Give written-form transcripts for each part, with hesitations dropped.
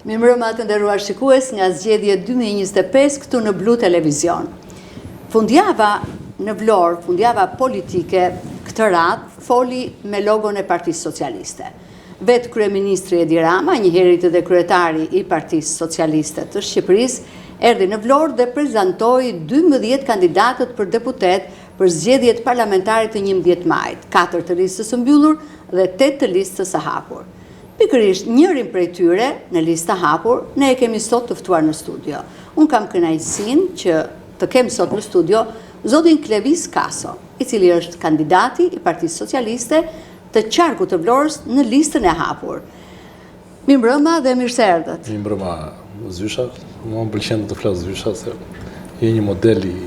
Mirëmbrëma të nderuar shikues nga zgjedhje 2025 këtu në Blu Televizion. Fundjava në Vlorë, fundjava politike, këtë radhë foli me logon e Partisë Socialiste. Vetë kryeministri Edi Rama, njëherët edhe kryetari i Partisë Socialiste të Shqipërisë, erdhi në Vlorë dhe prezantoi 12 kandidatët për deputet për zgjedhjet parlamentare të 11 majit, 4 të listës së mbyllur dhe 8 të listës së hapur. Pikërisht njërin prej tyre në listë hapur ne e kemi sot të ftuar në studio. Unë kam kënaqësinë që të kem sot në studio zotin Klevis Kaso, i cili është kandidati i Partisë Socialiste të qarkut të Vlorës në listën e hapur. Mirëmbrëma dhe mirëseardhët. Mirëmbrëma Zysha, më pëlqen të flas Zysha se je një model i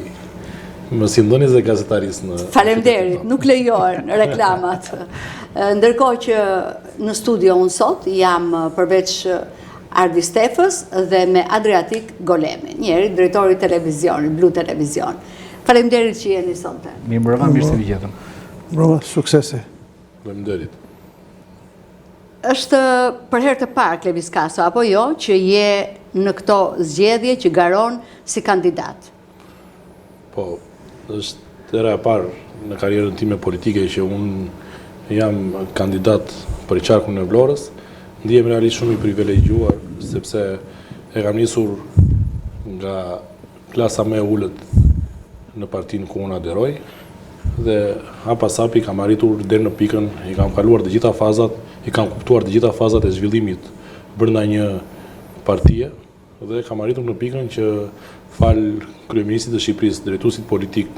më si ndoni dhe gazetarisë në... Faleminderit, nuk lejohen reklamat. Ndërkohë që në studio unë sot jam përveç Ardi Stefës dhe me Adriatik Golemi, njeri drejtori televizionit, Blu Televizion. Faleminderit që jeni sonte. Mirëmbrëma, mirë se vjetëm. Mirëmbrëma, suksese. Faleminderit. Është për herë të parë, Klevis Kaso, apo jo, që je në këto zgjedhje që garon si kandidat? Po, është era e parë në karrierën time politike që unë jam kandidat për qarkun e Vlorës. Ndihem realisht shumë i privilegjuar, sepse e kam nisur nga klasa më e ulët në partinë ku unë aderoj, dhe hapas hapi kam arritur deri në pikën, i kam kaluar të gjitha fazat, i kam kuptuar të gjitha fazat e zhvillimit brenda një partie, dhe kam arritur në pikën që fal kryeministit të Shqipërisë, drejtuesit politik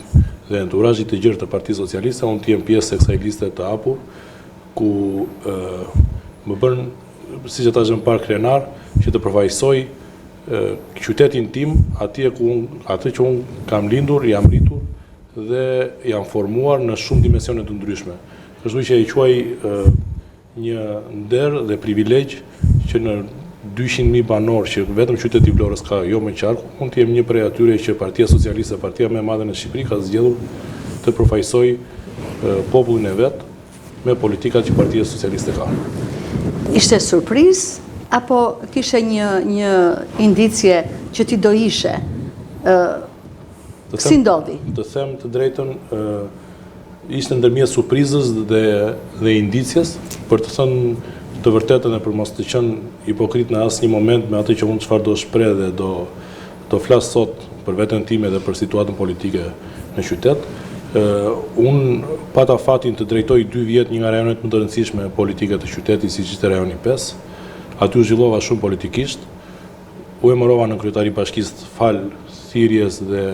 dhe enturazhit të gjerë të Partisë Socialiste, unë të jem pjesë e kësaj liste të hapur, ku më bën, siç e thashëm parë, krenar që të përfaqësoj qytetin tim, atë që unë kam lindur, jam rritur dhe jam formuar në shumë dimensione të ndryshme. Kështu që e quaj një nder dhe privilegj që në 200.000 banor që vetëm qyteti i Vlorës ka, jo me qarku, unë të jem një prej atyre që Partia Socialiste, partia më e madhe në Shqipëri, ka zgjedhur të përfaqësoj popullin e vet me politikat që Partia Socialiste ka. Ishte surprizë apo kishe një indicje që ti do ishe? Si ndodhi? Të them të drejtën, ishte ndërmjet surprizës dhe indicjes, për të thënë të vërtetën e për mos të qenë hipokrit në asnjë moment me atë që unë çfarë do shpreh dhe do flas sot për veten time dhe për situatën politike në qytet. Unë pata fatin të drejtoj 2 vjet një nga rajonet më të rëndësishme politike të qytetit, siç ishte rajoni 5. Aty u zhvillova shumë politikisht. U emërova në kryetari i bashkisë fal thirrjes dhe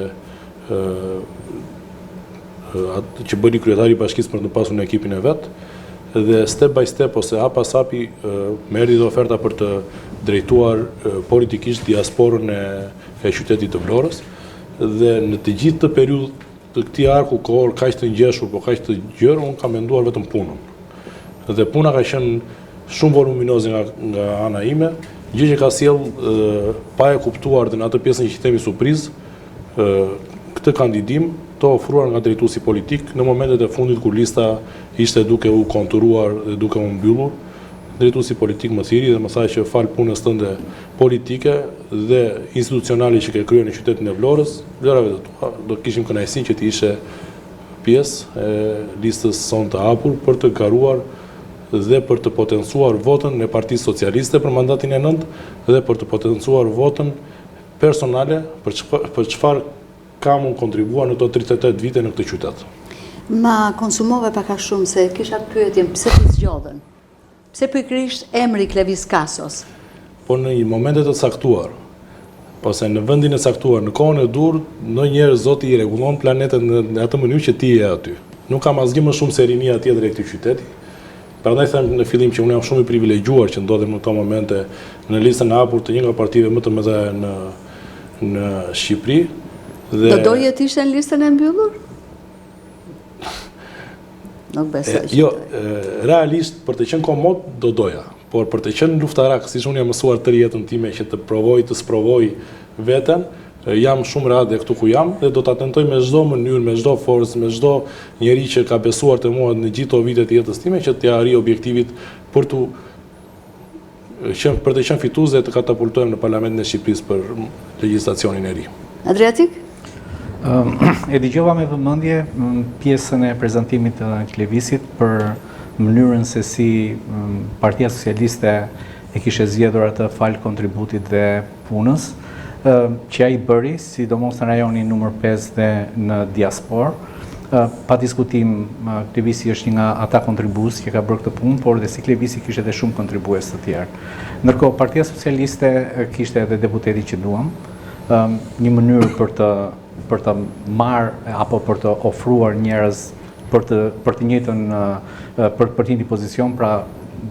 atë që bëri kryetari i bashkisë për të pasur në ekipin e vet. Dhe step by step ose hapas hapi më erdhi dhe oferta për të drejtuar politikisht diasporën e qytetit të Vlorës, dhe në të gjithë të periudhë të këtij arku kohor kaq të ngjeshur, por kaq të gjerë, unë kam menduar vetëm punën. Dhe puna ka qenë shumë voluminoze nga ana ime, gjë që ka sjell pa e kuptuar dhe në atë pjesën që themi surprizë, këtë kandidim të ofruar nga drejtuesi politik në momentet e fundit kur lista ishte duke u konturuar dhe duke u mbyllur. Drejtuesi politik më thiri dhe më tha që fal punës tënde politike dhe institucionale që ke kryer në qytetin e Vlorës, vlerave të tua, do kishim kënaqësinë që ti ishe pjesë e listës sonë të hapur për të garuar dhe për të potencuar votën e Partisë Socialiste për mandatin e 9 dhe për të potencuar votën personale për çfarë kam unë kontribuar në to 38 vite në këtë qytet. Ma konsumove pak a shumë se kisha pyetjen pse të zgjodhen? Pse pikërisht emri Klevis Kasos? Po në momentet e caktuar, ose në vendin e caktuar, në kohën e dur, ndonjëherë Zoti i rregullon planetet në atë mënyrë që ti je aty. Nuk kam asgjë më shumë se rinia tjetër e këtij qyteti. Prandaj them në fillim që unë jam shumë i privilegjuar që ndodhem në këto momente në listën e hapur të një nga partive më të mëdha në Shqipëri. Do doje të ishte në listën e mbyllur? Nuk besoj. Jo, realisht për të qenë komod do doja, por për të qenë luftarak, siç unë jam mësuar të jetën time që të provoj të sprovoj veten, jam shumë rehat dhe këtu ku jam dhe do ta tentoj me çdo mënyrë, me çdo forcë, me çdo njeri që ka besuar te mua në gjithë vitet e jetës time që t'ia arrij objektivit për tu për të qenë fitues dhe të katapultojmë në Parlamentin e Shqipërisë për legjislacionin e ri. Adriatik? E dëgjova me vëmendje pjesën e prezantimit të Klevisit për mënyrën se si Partia Socialiste e kishe zgjedhur atë fal kontributit dhe punës, që ai bëri, sidomos në rajonin numër 5 dhe në diaspor. Pa diskutim, Klevisi është një nga ata kontribues që ka bërë këtë punë, por dhe si Klevisi kishte edhe shumë kontribues të tjerë. Ndërkohë, Partia Socialiste kishte edhe deputeti që duam, një mënyrë për të marrë apo për të ofruar njerëz për të njëjtën për të njëjtin pozicion, pra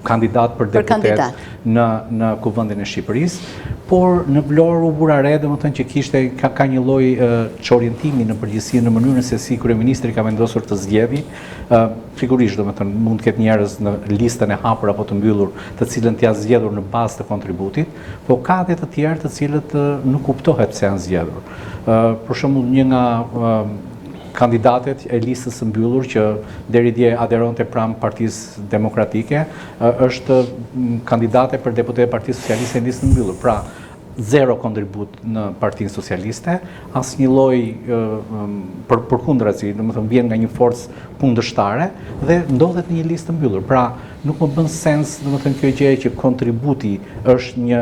kandidat për deputet në Kuvendin e Shqipërisë, por në Vlorë u bura re, domethënë që ka një lloj çorientimi në përgjithësi në mënyrën se si kryeministri ka vendosur të zgjedhë. Sigurisht, domethënë mund të ketë njerëz në listën e hapur apo të mbyllur, të cilën t'ia zgjedhur në bazë të kontributit, por ka edhe të tjerë të cilët nuk kuptohet pse janë zgjedhur. Për shembull, një nga kandidatet e listës së mbyllur që deri dje aderonte pranë Partisë Demokratike është kandidate për deputet e Partisë Socialiste në listën e mbyllur. Pra, zero kontribut në Partinë Socialiste, asnjë lloj përkundrazi, domethënë vjen nga një forcë kundërshtare dhe ndodhet në një listë të mbyllur. Pra, nuk më bën sens, domethënë kjo gjë që kontributi është një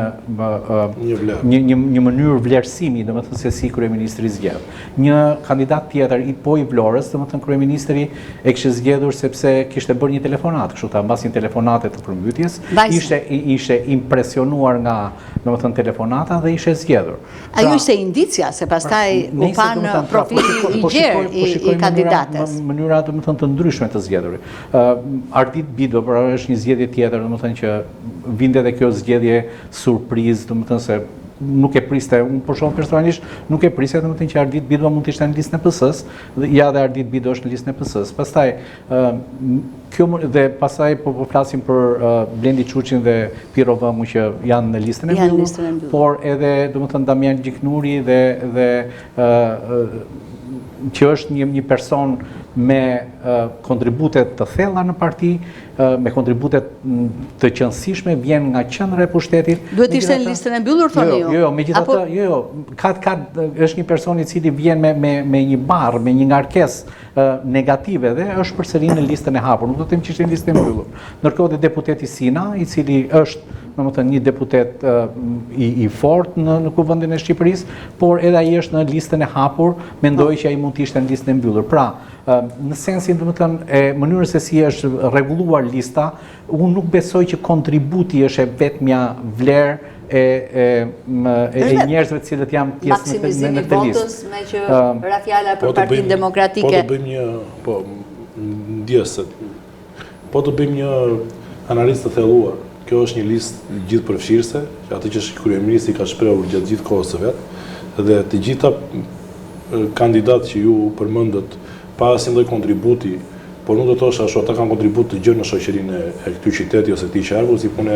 mënyrë vlerësimi, domethënë se si kryeministri zgjedh. Një kandidat tjetër i Vlorës, domethënë kryeministri e kishte zgjedhur sepse kishte bërë një telefonat, kështu ta mbas një telefonate të përmbytjes, ishte impresionuar nga domethënë telefonata dhe ishte zgjedhur. Ajo ishte indicia se pastaj u pa në profilin i gjerë i kandidates. Mënyra domethënë të ndryshme të zgjedhurit. Ardit Bido është një zgjedhje tjetër, domethënë që vinte edhe kjo zgjedhje surprizë, domethënë se nuk e priste, unë për shumë personalisht nuk e priste, domethënë që Ardit Bido mund të ishte në listën e PS-s, dhe ja dhe Ardit Bido është në listën e PS-s. Pastaj dhe pastaj po flasim për Blendi Çuçin dhe Piro Vëmu që janë në listën e mbyllur, por edhe domethënë Damian Gjiknuri dhe që është një person me kontributet të thella në parti, me kontributet të qëndësishme, vjen nga qendra e pushtetit. Duhet ishte në listën e mbyllur, thoni ju? Jo, megjithatë, është një person i cili vjen me një barr, me një ngarkesë negative dhe është përsëri në listën e hapur. Nuk do të them që ishte në listën e mbyllur. Ndërkohë dhe deputeti Sina, i cili është domethënë një deputet i fortë në Kuvendin e Shqipërisë, por edhe ai është në listën e hapur, mendoj që ai mund të ishte në listën e mbyllur. Pra, në sensin domethënë e mënyrës se si është rregulluar lista, unë nuk besoj që kontributi është vetmja vlerë e njerëzve të cilët janë pjesë në këtë listë. Maksimizimi votës me që ra fjala për Partinë Demokratike. Po të bëjmë një, ndjesë, po të bëjmë një analizë të thelluar. Kjo është një listë gjithë përfshirëse, që atë që është kryeministri ka shprehur gjatë gjithë kohës së vet, dhe të gjitha kandidatë që ju përmendët pa asnjë lloj kontributi, por nuk do të thosh ashtu, ata kanë kontribut të gjërë në shoqërinë e këtij qyteti ose këtij qarku, si punë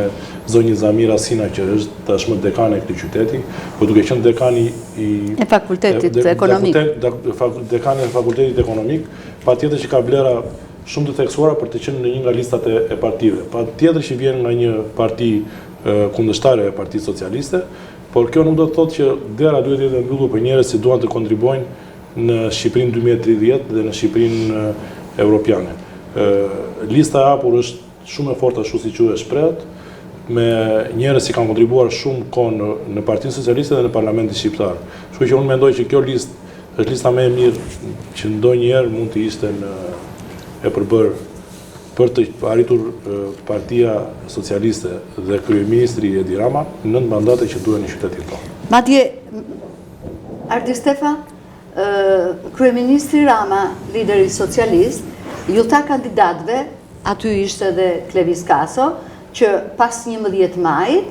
zonjë Zamira Sina që është tashmë dekane e këtij qyteti, por duke qenë dekani e fakultetit ekonomik. Dekani e fakultetit ekonomik, patjetër që ka vlera shumë të theksuara për të qenë në një nga listat e partive. Patjetër që vjen nga një parti kundërshtare e Partisë Socialiste, por kjo nuk do të thotë që dera duhet të jetë mbyllur për njerëz që duan të kontribuojnë në Shqipërinë 2030 dhe në Shqipërinë europiane. Lista e hapur është shumë e fortë ashtu siç ju e shprehet, me njerëz që kanë kontribuar shumë kohë në Partinë Socialiste dhe në Parlamentin Shqiptar. Kështu që unë mendoj që kjo listë është lista më e mirë që ndonjëherë mund të ishte e përbërë për të arritur Partia Socialiste dhe kryeministri Edi Rama në mandate që duhen në qytetin tonë. Madje Ardi Stefa, kryeministri Rama, lideri socialist, ju tha kandidatëve, aty ishte edhe Klevis Kaso, që pas 11 majit,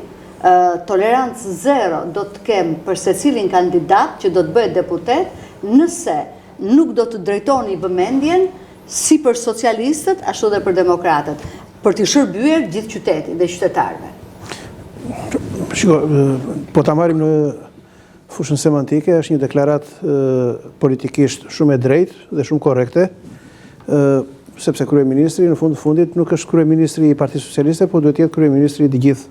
tolerancë zero do të kem për secilin kandidat që do të bëhet deputet, nëse nuk do të drejtoni vëmendjen si për socialistët, ashtu dhe për demokratët, për të shërbyer gjithë qytetit dhe qytetarëve. Shiko, po ta marrim në fushën semantike, është një deklarat politikisht shumë e drejtë dhe shumë korrekte, sepse kryeministri në fundit nuk është kryeministri i Partisë Socialiste, por duhet të jetë kryeministri i të gjithë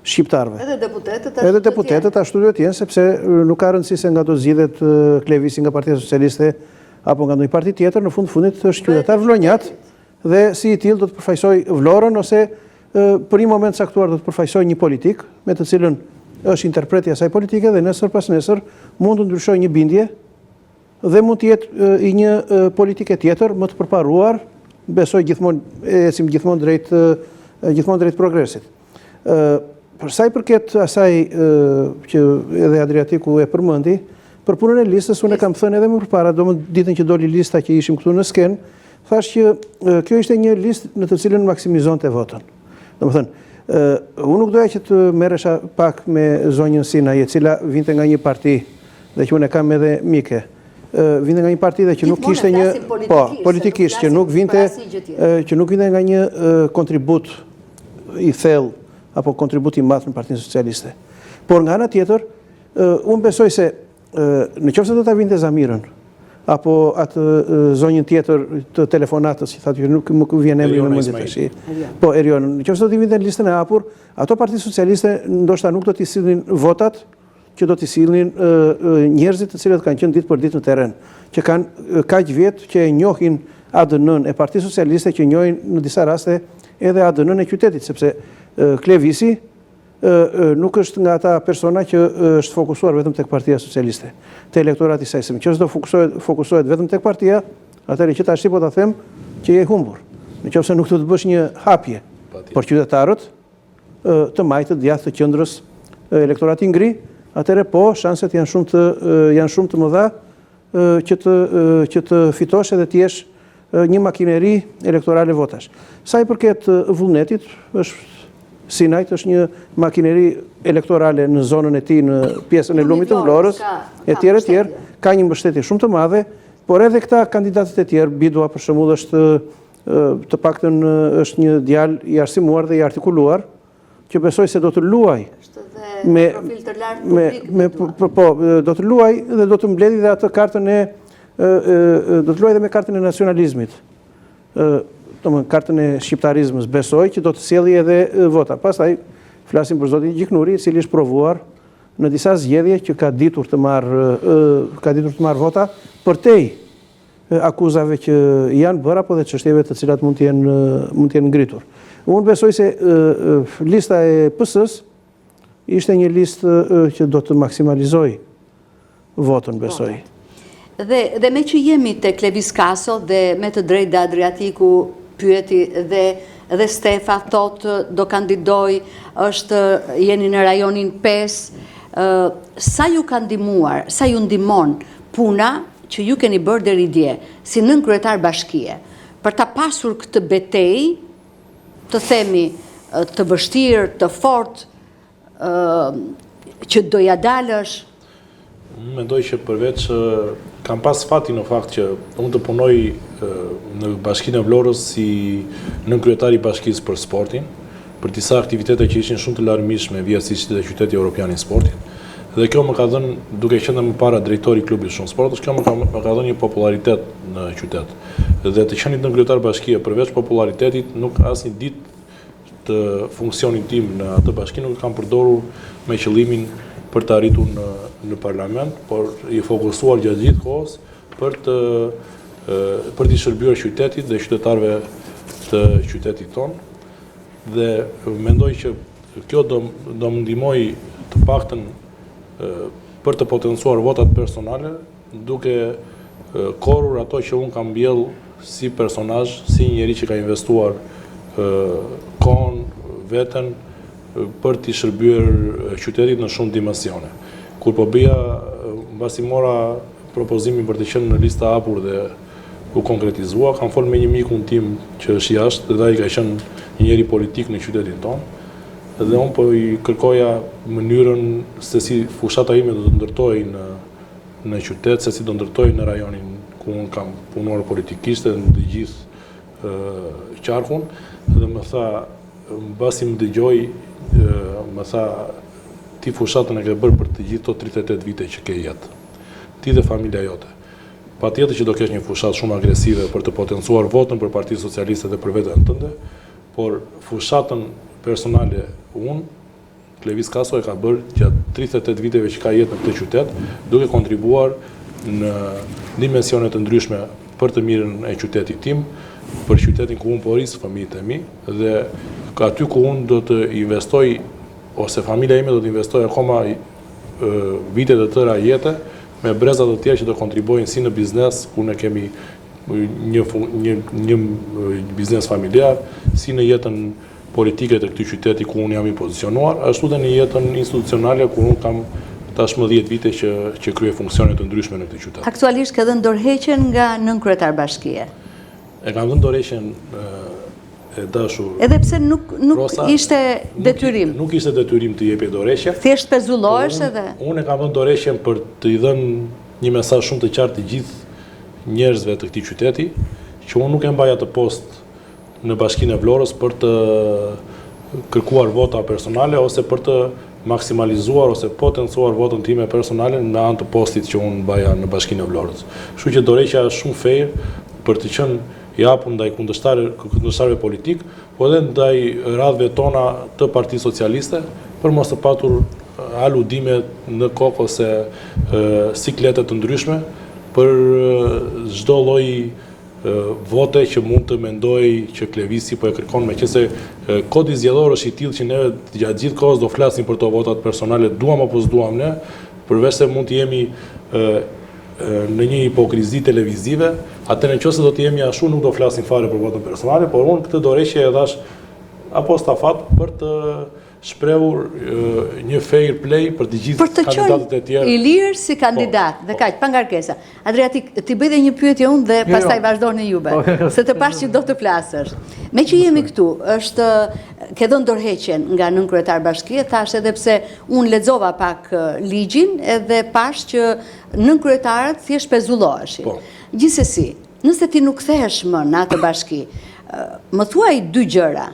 shqiptarëve. Edhe deputetët ashtu duhet jenë, sepse nuk ka rëndësi se nga do zgjidhet Klevisi nga Partia Socialiste apo nga ndonjë parti tjetër, në fundit është qytetar vlonjat dhe si i tillë do të përfaqësoj Vlorën ose për një moment caktuar do të përfaqësoj një politik me të cilën është interpreti i asaj politike dhe nesër pas nesër mund të ndryshojë një bindje dhe mund të jetë i një politike tjetër më të përparuar, besoj ecim gjithmonë drejt progresit. Për sa i përket asaj që edhe Adriatiku e përmendi, për punën e listës unë e kam thënë edhe më përpara, ditën që doli lista që ishim këtu në sken, thash që kjo ishte një listë në të cilën maksimizonte votën. Domethënë, unë nuk doja që të merresha pak me zonjën Sinaj, e cila vinte nga një parti dhe që unë e kam edhe mike. Vinte nga një parti dhe që nuk kishte një politikisht që nuk vinte nga një kontribut i thellë apo kontribut i madh në Partinë Socialiste. Por nga ana tjetër, unë besoj se në qoftë se do ta vinte Zamirën apo atë zonjën tjetër të telefonatës, që thatë që nuk më vjen emri në mendje tash. Po Erion, në qoftë se do të vinte në listën e hapur, ato Partitë Socialiste ndoshta nuk do t'i sillnin votat që do t'i sillnin njerëzit të cilët kanë qenë ditë për ditë në terren, që kanë kaq vjet që e njohin ADN-n e Partisë Socialiste, që njohin në disa raste edhe ADN-n e qytetit, sepse Klevisi nuk është nga ata persona që është fokusuar vetëm tek Partia Socialiste, te elektorati i saj. Nëse do fokusohet vetëm tek partia, atëherë që tash po ta them që je humbur. Nëse nuk do të bësh një hapje për qytetarët të majtë, djathtë të qendrës, elektorati ngri, atëherë po shanset janë shumë të mëdha që të fitosh edhe të jesh një makineri elektorale votash. Sa i përket vullnetit, Sinajt është një makineri elektorale në zonën e tij, në pjesën e lumit të Vlorës, e tjerë, ka një mbështetje shumë të madhe, por edhe këta kandidatët e tjerë, Bidua për shembull është të paktën është një djalë i arsimuar dhe i artikuluar, që besoj se do të luaj do të luaj dhe do të mbledhë dhe atë kartën do të luaj dhe me kartën e nacionalizmit. Kartën e shqiptarizmës, besoj që do të sjellë edhe vota. Pastaj flasim për zotin Gjiknuri, i cili është provuar në disa zgjedhje që ka ditur të marrë vota përtej akuzave që janë bërë apo dhe çështjeve të cilat mund të jenë ngritur. Unë besoj se lista e PS-s ishte një listë që do të maksimalizoj votën, besoj. Dhe me që jemi te Klevis Kaso dhe me të drejtë dhe Adriatiku pyeti dhe Stefa thot do kandidoj, jeni në rajonin 5, sa ju ka ndihmuar, sa ju ndihmon puna që ju keni bërë deri dje, si nën kryetar bashkie, për ta pasur këtë betejë, të themi, të vështirë, të fortë, që do ja dalësh? Mendoj që përveç kam pas fati në fakt që unë të punoj në Bashkinë e Vlorës si nënkryetari i bashkisë për sportin, për disa aktivitete që ishin shumë të larmishme via si ishte qyteti evropian i sportit. Dhe kjo më ka dhënë, duke qenë më para drejtori i klubit shumë sportës, kjo më ka dhënë një popularitet në qytet. Dhe të qenit nënkryetar bashkie, përveç popularitetit, nuk asnjë ditë të funksionit tim në atë bashki nuk kam përdorur me qëllimin për të arritur në parlament, por i fokusuar gjatë gjithë kohës për t'i shërbyer qytetit dhe qytetarëve të qytetit tonë. Dhe mendoj që kjo do më ndihmoj të paktën për të potencuar votat personale, duke korrur ato që unë kam mbjell si personazh, si njeri që ka investuar kohën, veten, për t'i shërbyer qytetit në shumë dimensione. Kur po bëja, mbasi mora propozimin për të qenë në lista hapur dhe u konkretizua, kam folur me një mikun tim që është jashtë, dhe ai ka qenë një njeri politik në qytetin tonë, dhe unë po i kërkoja mënyrën se si fushata ime do të ndërtoj në qytet, se si do ndërtoj në rajonin ku unë kam punuar politikisht dhe në të gjithë qarkun, dhe më tha, mbasi më dëgjoj, më tha, ti fushatën e ke bërë për të gjithë to 38 vite që ke jetë. Ti dhe familja jote. Patjetër që do kesh një fushat shumë agresive për të potencuar votën për Partinë Socialiste dhe për veten tënde, por fushatën personale unë Klevis Kaso e ka bërë gjatë 38 viteve që ka jetë në këtë qytet, duke kontribuar në dimensione të ndryshme për të mirën e qytetit tim, për qytetin ku unë po rris fëmijët e mi, dhe aty ku unë do të investoj, ose familja ime do të investoj akoma vite të tëra jete, me brezat të tjerë që do kontribuojnë si në biznes, ku ne kemi një biznes familjar, si në jetën politike të këtij qyteti ku unë jam i pozicionuar, ashtu dhe në jetën institucionale ku unë kam tashmë 10 vite që krye funksione të ndryshme në këtë qytet. Aktualisht ka dhënë dorëheqjen nga nënkryetar bashkie. E kam dhënë dorëheqjen e dashur. Edhe pse nuk ishte detyrim. Nuk ishte detyrim të jepje dorëheqje. Thjesht pezullohesh edhe. Unë e kam dhënë dorëheqjen për të i dhënë një mesazh shumë të qartë të gjithë njerëzve të këtij qyteti, që unë nuk e mbaj atë post në Bashkinë e Vlorës për të kërkuar vota personale ose për të maksimalizuar ose potencuar votën time personale në anë të postit që unë mbaja në Bashkinë e Vlorës. Kështu që dorëheqja është shumë fair për të qenë i hapur ndaj kundërshtarëve politik, po edhe ndaj radhëve tona të Partisë Socialiste, për mos të patur aludime në kokë ose siklete të ndryshme për çdo lloj vote që mund të mendoj që Klevisi po e kërkon, meqense kodi zgjedhor është i tillë që ne gjatë gjithë kohës do flasim për to votat personale, duam apo s'duam ne, përveç se mund të jemi në një hipokrizi televizive, atëherë nëse do të jemi ashtu nuk do flasim fare për votën personale, por unë këtë dorëheqje e dhash apo stafat për të shprehur një fair play për të gjithë kandidatët e tjerë. I lirë si kandidat, dhe kaq, pa ngarkesa. Adriatik, ti bëj dhe një pyetje unë dhe pastaj vazhdoni juve, se të pash që do të flasësh. Me që jemi këtu, ke dhënë dorëheqjen nga nënkryetar bashkie, thash edhe pse unë lexova pak ligjin edhe pash që nënkryetarët thjesht pezulloheshin. Gjithsesi, nëse ti nuk kthehesh më në atë bashki, më thuaj dy gjëra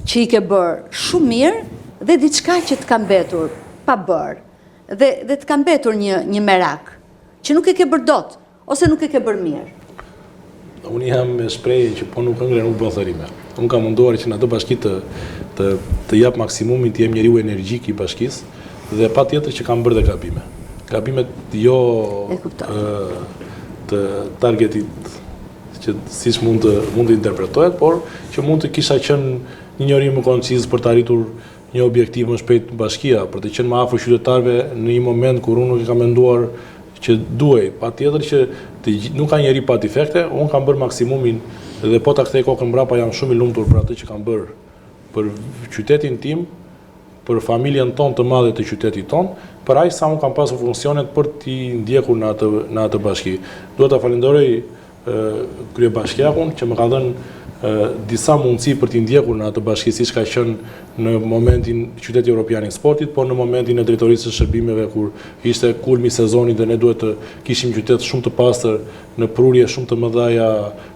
që i ke bërë shumë mirë dhe diçka që të ka mbetur pa bërë, dhe të ka mbetur një merak, që nuk e ke bërë dot, ose nuk e ke bërë mirë. Unë jam me shprehje që po nuk hëngre nuk bën thërime. Unë kam munduar që në atë bashki të jap maksimumin, të jem njeriu energjik i bashkisë dhe patjetër që kam bërë dhe gabime. Gabimet jo të targetit që siç mund të interpretohet, por që mund të kisha qenë një njëri më konciz për të arritur një objektiv më shpejt bashkia, për të qenë më afër qytetarëve në një moment kur unë nuk e kam menduar që duhej. Patjetër që nuk ka njeri pa defekte, unë kam bërë maksimumin dhe po ta kthej kokën mbrapa jam shumë i lumtur për atë që kam bërë për qytetin tim, për familjen tonë të madhe të qytetit tonë, për aq sa unë kam pasur funksionet për t'i ndjekur në atë bashki. Duhet ta falenderoj kryebashkiakun që më ka dhënë disa mundësi për t'i ndjekur në atë bashki, siç ka qenë në momentin qyteti Evropian i Sportit, por në momentin e drejtorisë së shërbimeve kur ishte kulmi i sezonit dhe ne duhet të kishim qytet shumë të pastër në prurje shumë të mëdha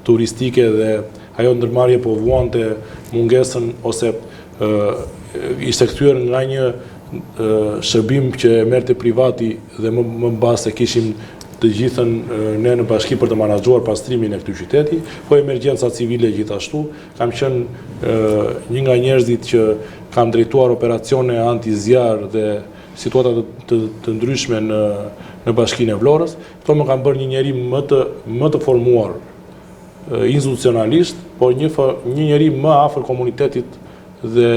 turistike dhe ajo ndërmarrje po vuante mungesën ose ishte kthyer nga një shërbim që e merrte privati dhe më mbas se kishim të gjithën ne në bashki për të menaxhuar pastrimin e këtij qyteti, po emergjenca civile gjithashtu. Kam qenë një nga njerëzit që kam drejtuar operacione anti-zjarr dhe situata të ndryshme në Bashkinë e Vlorës. Këto më kanë bërë një njeri më të formuar institucionalisht, por një njeri më afër komunitetit dhe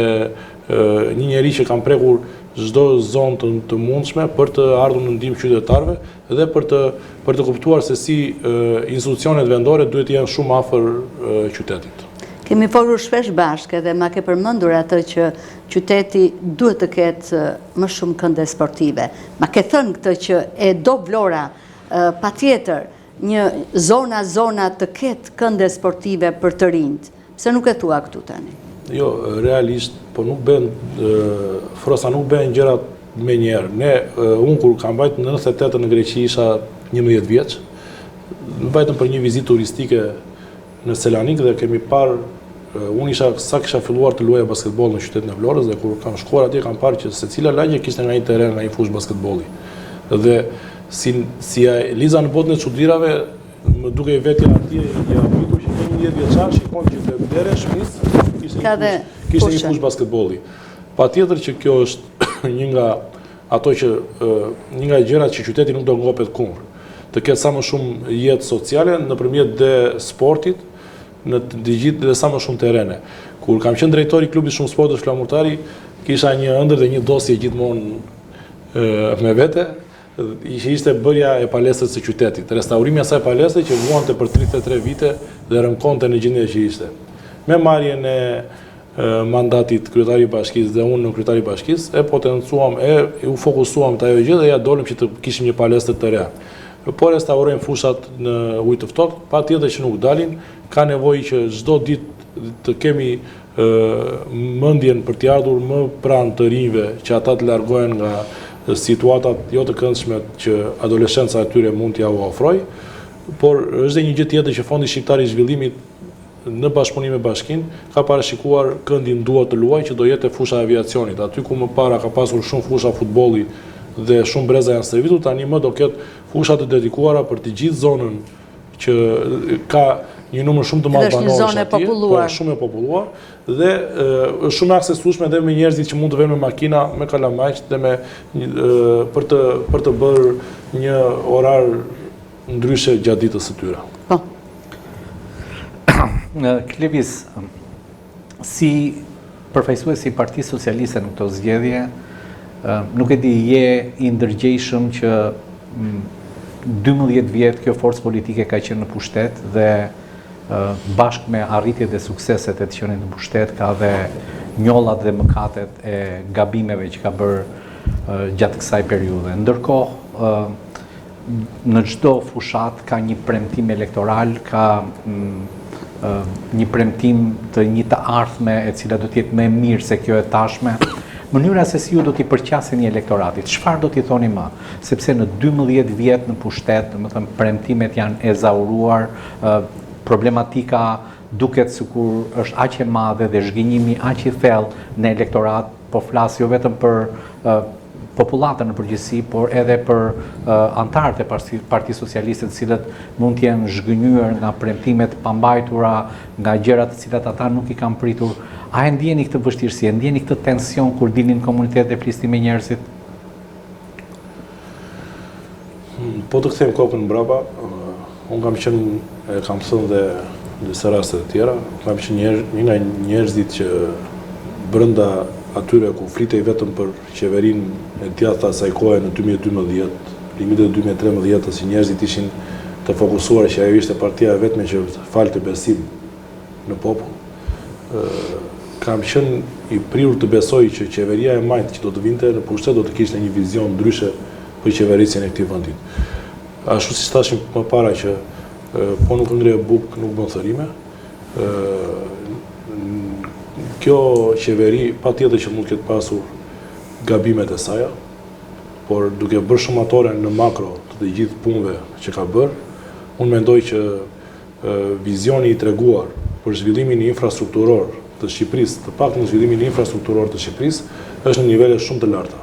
një njeri që kam prekur çdo zonë të mundshme për të ardhur në ndihmë qytetarëve dhe për të kuptuar se si institucionet vendore duhet të jenë shumë afër qytetit. Kemi folur shpesh bashkë dhe ma ke përmendur atë që qyteti duhet të ketë më shumë kënde sportive. Ma ke thënë këtë që e do Vlora patjetër një zona të ketë kënde sportive për të rinjt. Pse nuk e thua këtu tani? Jo, realisht, po nuk bën, Frosa nuk bën gjërat me njerë. Unë kur kam bajt në 98 në Greqi isha 11 vjeç, bajtëm për një vizitë turistike në Selanik dhe kemi parë, unë kisha filluar të luaja basketbol në qytetin e Vlorës dhe kur kam shkuar atje kam parë që secila lagje kishte nga një teren, nga një fushë basketbolli. Dhe si Liza në botën e çuditërave, më duke i vetja atje, ja vitur që kemi 10 vjeçar, shikon që te dera e shtëpisë kishte një fushë basketbolli. Patjetër që kjo është një nga ato që një nga gjërat që qyteti nuk do ngopet kundër. Të ketë sa më shumë jetë sociale nëpërmjet dhe sportit në të gjithë dhe sa më shumë terrene. Kur kam qenë drejtori i klubit shumë sportësh flamurtari, kisha një ëndër dhe një dosje gjithmonë me vete, ishte bërja e palestrës së qytetit, restaurimi i asaj palestre që vuante për 33 vite dhe rënkonte në gjendje që ishte. Me marrjen e mandatit kryetari i bashkisë dhe unë në kryetari i bashkisë, potencuam, u fokusuam të ajo gjë dhe ja dolëm që të kishim një palestër të re. Po restaurojmë fushat në ujë të ftohtë, patjetër që nuk dalin, ka nevojë që çdo ditë të kemi mendjen për të ardhur më pranë të rinjve, që ata të largohen nga situatat jo të këndshme që adoleshenca e tyre mund t'ja u ofroj, por është dhe një gjë tjetër që Fondi Shqiptar i Zhvillimit në bashkëpunim me Bashkinë ka parashikuar këndin Dua të luaj që do jetë fusha e aviacionit. Aty ku më para ka pasur shumë fusha futbolli dhe shumë breza janë servitur, tani më do ketë fusha të dedikuara për të gjithë zonën që ka një numër shumë të madh banorësh atje, shumë e populluar dhe është shumë aksesueshme edhe me njerëzit që mund të vinë me makina, me kalamajt dhe me për të bërë një orar ndryshe gjatë ditës së tyre. Po. Klevis, si përfaqësuesi i Partisë Socialiste në këto zgjedhje, nuk e di, je i ndërgjegjshëm që 12 vjet kjo forcë politike ka qenë në pushtet dhe bashkë me arritjet dhe sukseset e të qenit në pushtet ka dhe njollat dhe mëkatet e gabimeve që ka bërë gjatë kësaj periudhe. Ndërkohë, në çdo fushat ka një premtim elektoral, ka një premtim të një të ardhme e cila do të jetë më e mirë se kjo e tashme. Mënyra se si ju do t'i përqaseni elektoratit, çfarë do t'i thoni më? Sepse në 12 vjet në pushtet, domethënë premtimet janë ezauruar, problematika duket sikur është aq e madhe dhe zhgënjimi aq i thellë në elektorat, po flas jo vetëm për popullatën në përgjithësi, por edhe për antarët e Partisë Socialiste, të cilët mund të jenë zhgënjur nga premtimet pambajtura, nga gjërat të cilat ata nuk i kanë pritur. A e ndjeni këtë vështirësi, e ndjeni këtë tension kur dilni në komunitet dhe flisni me njerëzit? Po të kthejmë kokën mbrapa, unë kam qenë, kam thënë dhe në disa raste të tjera, kam qenë një nga njerëzit që brenda atyre ku flitej vetëm për qeverinë e djathta asaj kohe në 2012, limitet 2013, si njerëzit ishin të fokusuar që ajo ishte partia e vetme që falte besim në popull. Kam qenë i prirur të besoj që qeveria e majtë që do të vinte në pushtet do të kishte një vizion ndryshe për qeverisjen e këtij vendi. Ashtu si thashim më para që po nuk ngre buk, nuk bën thërime. Kjo qeveri patjetër që mund të ketë pasur gabimet e saj, por duke bërë shumatore në makro të gjithë punëve që ka bërë, unë mendoj që vizioni i treguar për zhvillimin infrastrukturor të Shqipërisë, të paktën zhvillimin infrastrukturor të Shqipërisë, është në nivele shumë të larta.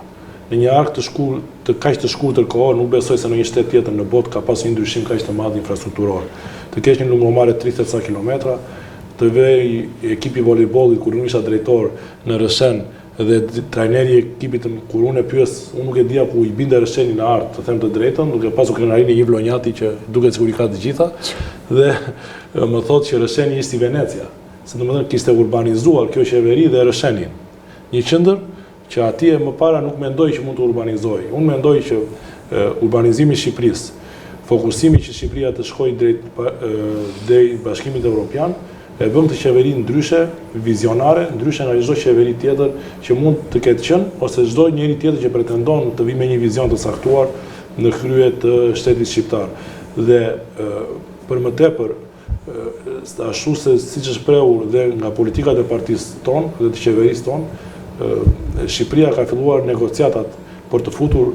Në një ark të kaq të shkurtër kohë, nuk besoj se në një shtet tjetër në botë ka pasur një ndryshim kaq të madh infrastrukturor. Të kesh një numërmarrje 30 ca kilometra, të vej ekipi volejbollit kur unë isha drejtor në Rëshen dhe trajneri i ekipit kur unë e pyes, unë nuk e dija ku i binte Rësheni në art, të them të drejtën, duke pasur krenarinë e një vlonjati që duket sikur i ka të gjitha dhe më thotë që Rësheni ishte Venecia, se domethënë kishte urbanizuar kjo qeveri dhe Rëshenin. Një qendër që atje më para nuk mendoj që mund të urbanizoj. Unë mendoj që urbanizimi i Shqipërisë, fokusimi që Shqipëria të shkojë drejt Bashkimit Evropian, e bëm të qeveri ndryshe, vizionare, ndryshe nga çdo qeveri tjetër që mund të ketë qenë, ose çdo njeri tjetër që pretendon të vijë me një vizion të saktuar në krye të shtetit shqiptar. Dhe për më tepër, ashtu se siç është prehur dhe nga politikat e partisë tonë dhe të qeverisë tonë, Shqipëria ka filluar negociatat për të futur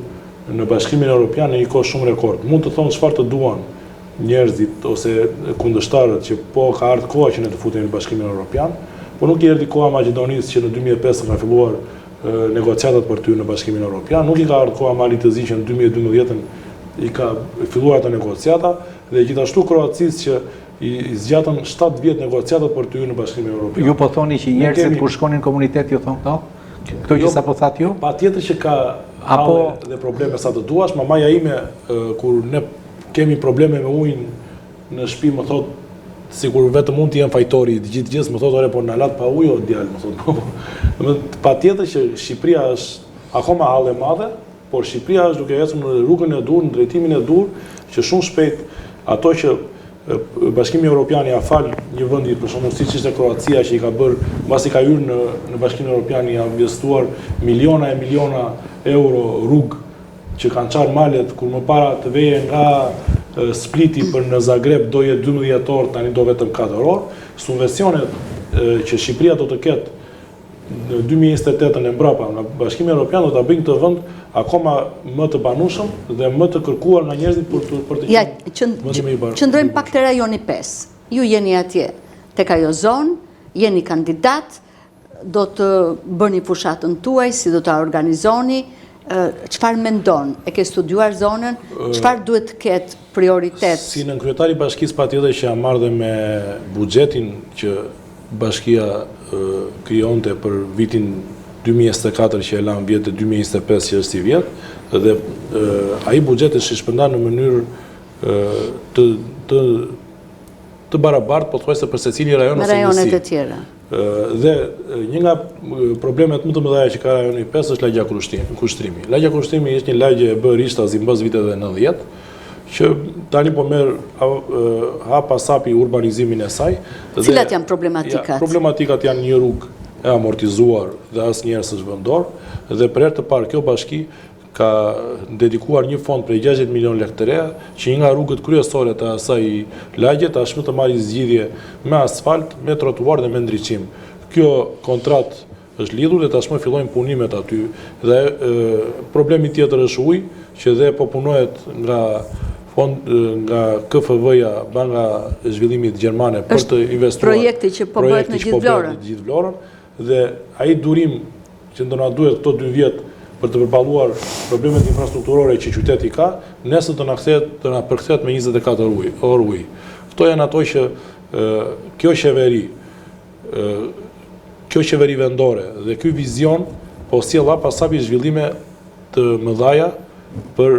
në Bashkimin Evropian në një kohë shumë rekord. Mund të thonë çfarë të duan njerëzit ose kundërshtarët që po ka ardhur koha që ne të futemi në Bashkimin Evropian, por nuk i erdhi koha Maqedonisë që në 2005 ka filluar negociatat për të hyrë në Bashkimin Evropian, nuk i ka ardhur koha Malit të Zi që në 2012 i ka filluar ato negociata dhe gjithashtu Kroacisë që i zgjatën 7 vjet negociatat për të hyrë në Bashkimin Evropian. Ju po thoni që njerëzit kur shkonin në komunitet ju thon këto? Këto që sapo thatë ju? Patjetër që ka halle dhe probleme sa të duash, mamaja ime kur ne kemi probleme me ujin në shtëpi më thot sikur vetëm unë të jem fajtori të gjithë gjës, më thot ore po na lat pa ujë o djalë, më thot. Patjetër që Shqipëria është akoma halle e madhe, por Shqipëria është duke ecur në rrugën e dur, në drejtimin e dur, që shumë shpejt ato që Bashkimi Evropian ja fal një vendi për shembull siç ishte Kroacia që i ka bërë mbasi ka hyrë në Bashkimin Evropian, i ka investuar miliona e miliona euro rrugë që kanë çarë malet kur më para të veje nga Spliti për në Zagreb do jetë 12 orë, tani do vetëm 4 orë. Subvencionet që Shqipëria do të ketë në 2028 e mbrapa nga Bashkimi Evropian do ta bëjnë këtë vend akoma më të banueshëm dhe më të kërkuar nga njerëzit për të qëndrojmë pak te rajoni 5. Ju jeni atje tek ajo zonë, jeni kandidat, do të bëni fushatën tuaj, si do ta organizoni, çfarë mendon? E ke studiuar zonën? Çfarë duhet të ketë prioritet? Si nën kryetari i bashkisë patjetër që jam marrë dhe me buxhetin që bashkia krijonte për vitin 2024 që e lanë vjetë 2025 që është si vjetë, dhe ai buxhet është shpërndarë në mënyrë të barabartë, po thuajse për secili rajon ose njësi. Me rajonet e tjera. Dhe një nga problemet më të mëdha që ka rajoni 5 është lagja Kushtrimi. Lagja Kushtrimi është një lagje e bërë ishta zimbës viteve 90, që tani po merr hapa sapi urbanizimin e saj. Cilat janë problematikat? Problematikat janë një rrugë e amortizuar dhe asnjëherë s'është vendor, dhe për herë të parë kjo bashki ka dedikuar një fond prej 60 milion lekë të reja, që një nga rrugët kryesore të asaj lagje tashmë të marrë zgjidhje me asfalt, me trotuar dhe me ndriçim. Kjo kontratë është lidhur dhe tashmë fillojnë punimet aty. Dhe problemi tjetër është ujë, që dhe po punohet nga KFV-ja, Banka e Zhvillimit Gjermane, për të investuar projekti që po bëhet në gjithë Vlorën, dhe ai durim që do na duhet këto 2 vjet për të përballuar problemet infrastrukturore që qyteti ka, nesër të na përkthehet me 24 orë ujë. Këto janë ato që kjo qeveri vendore dhe ky vizion po sjell pasapi zhvillime të mëdha për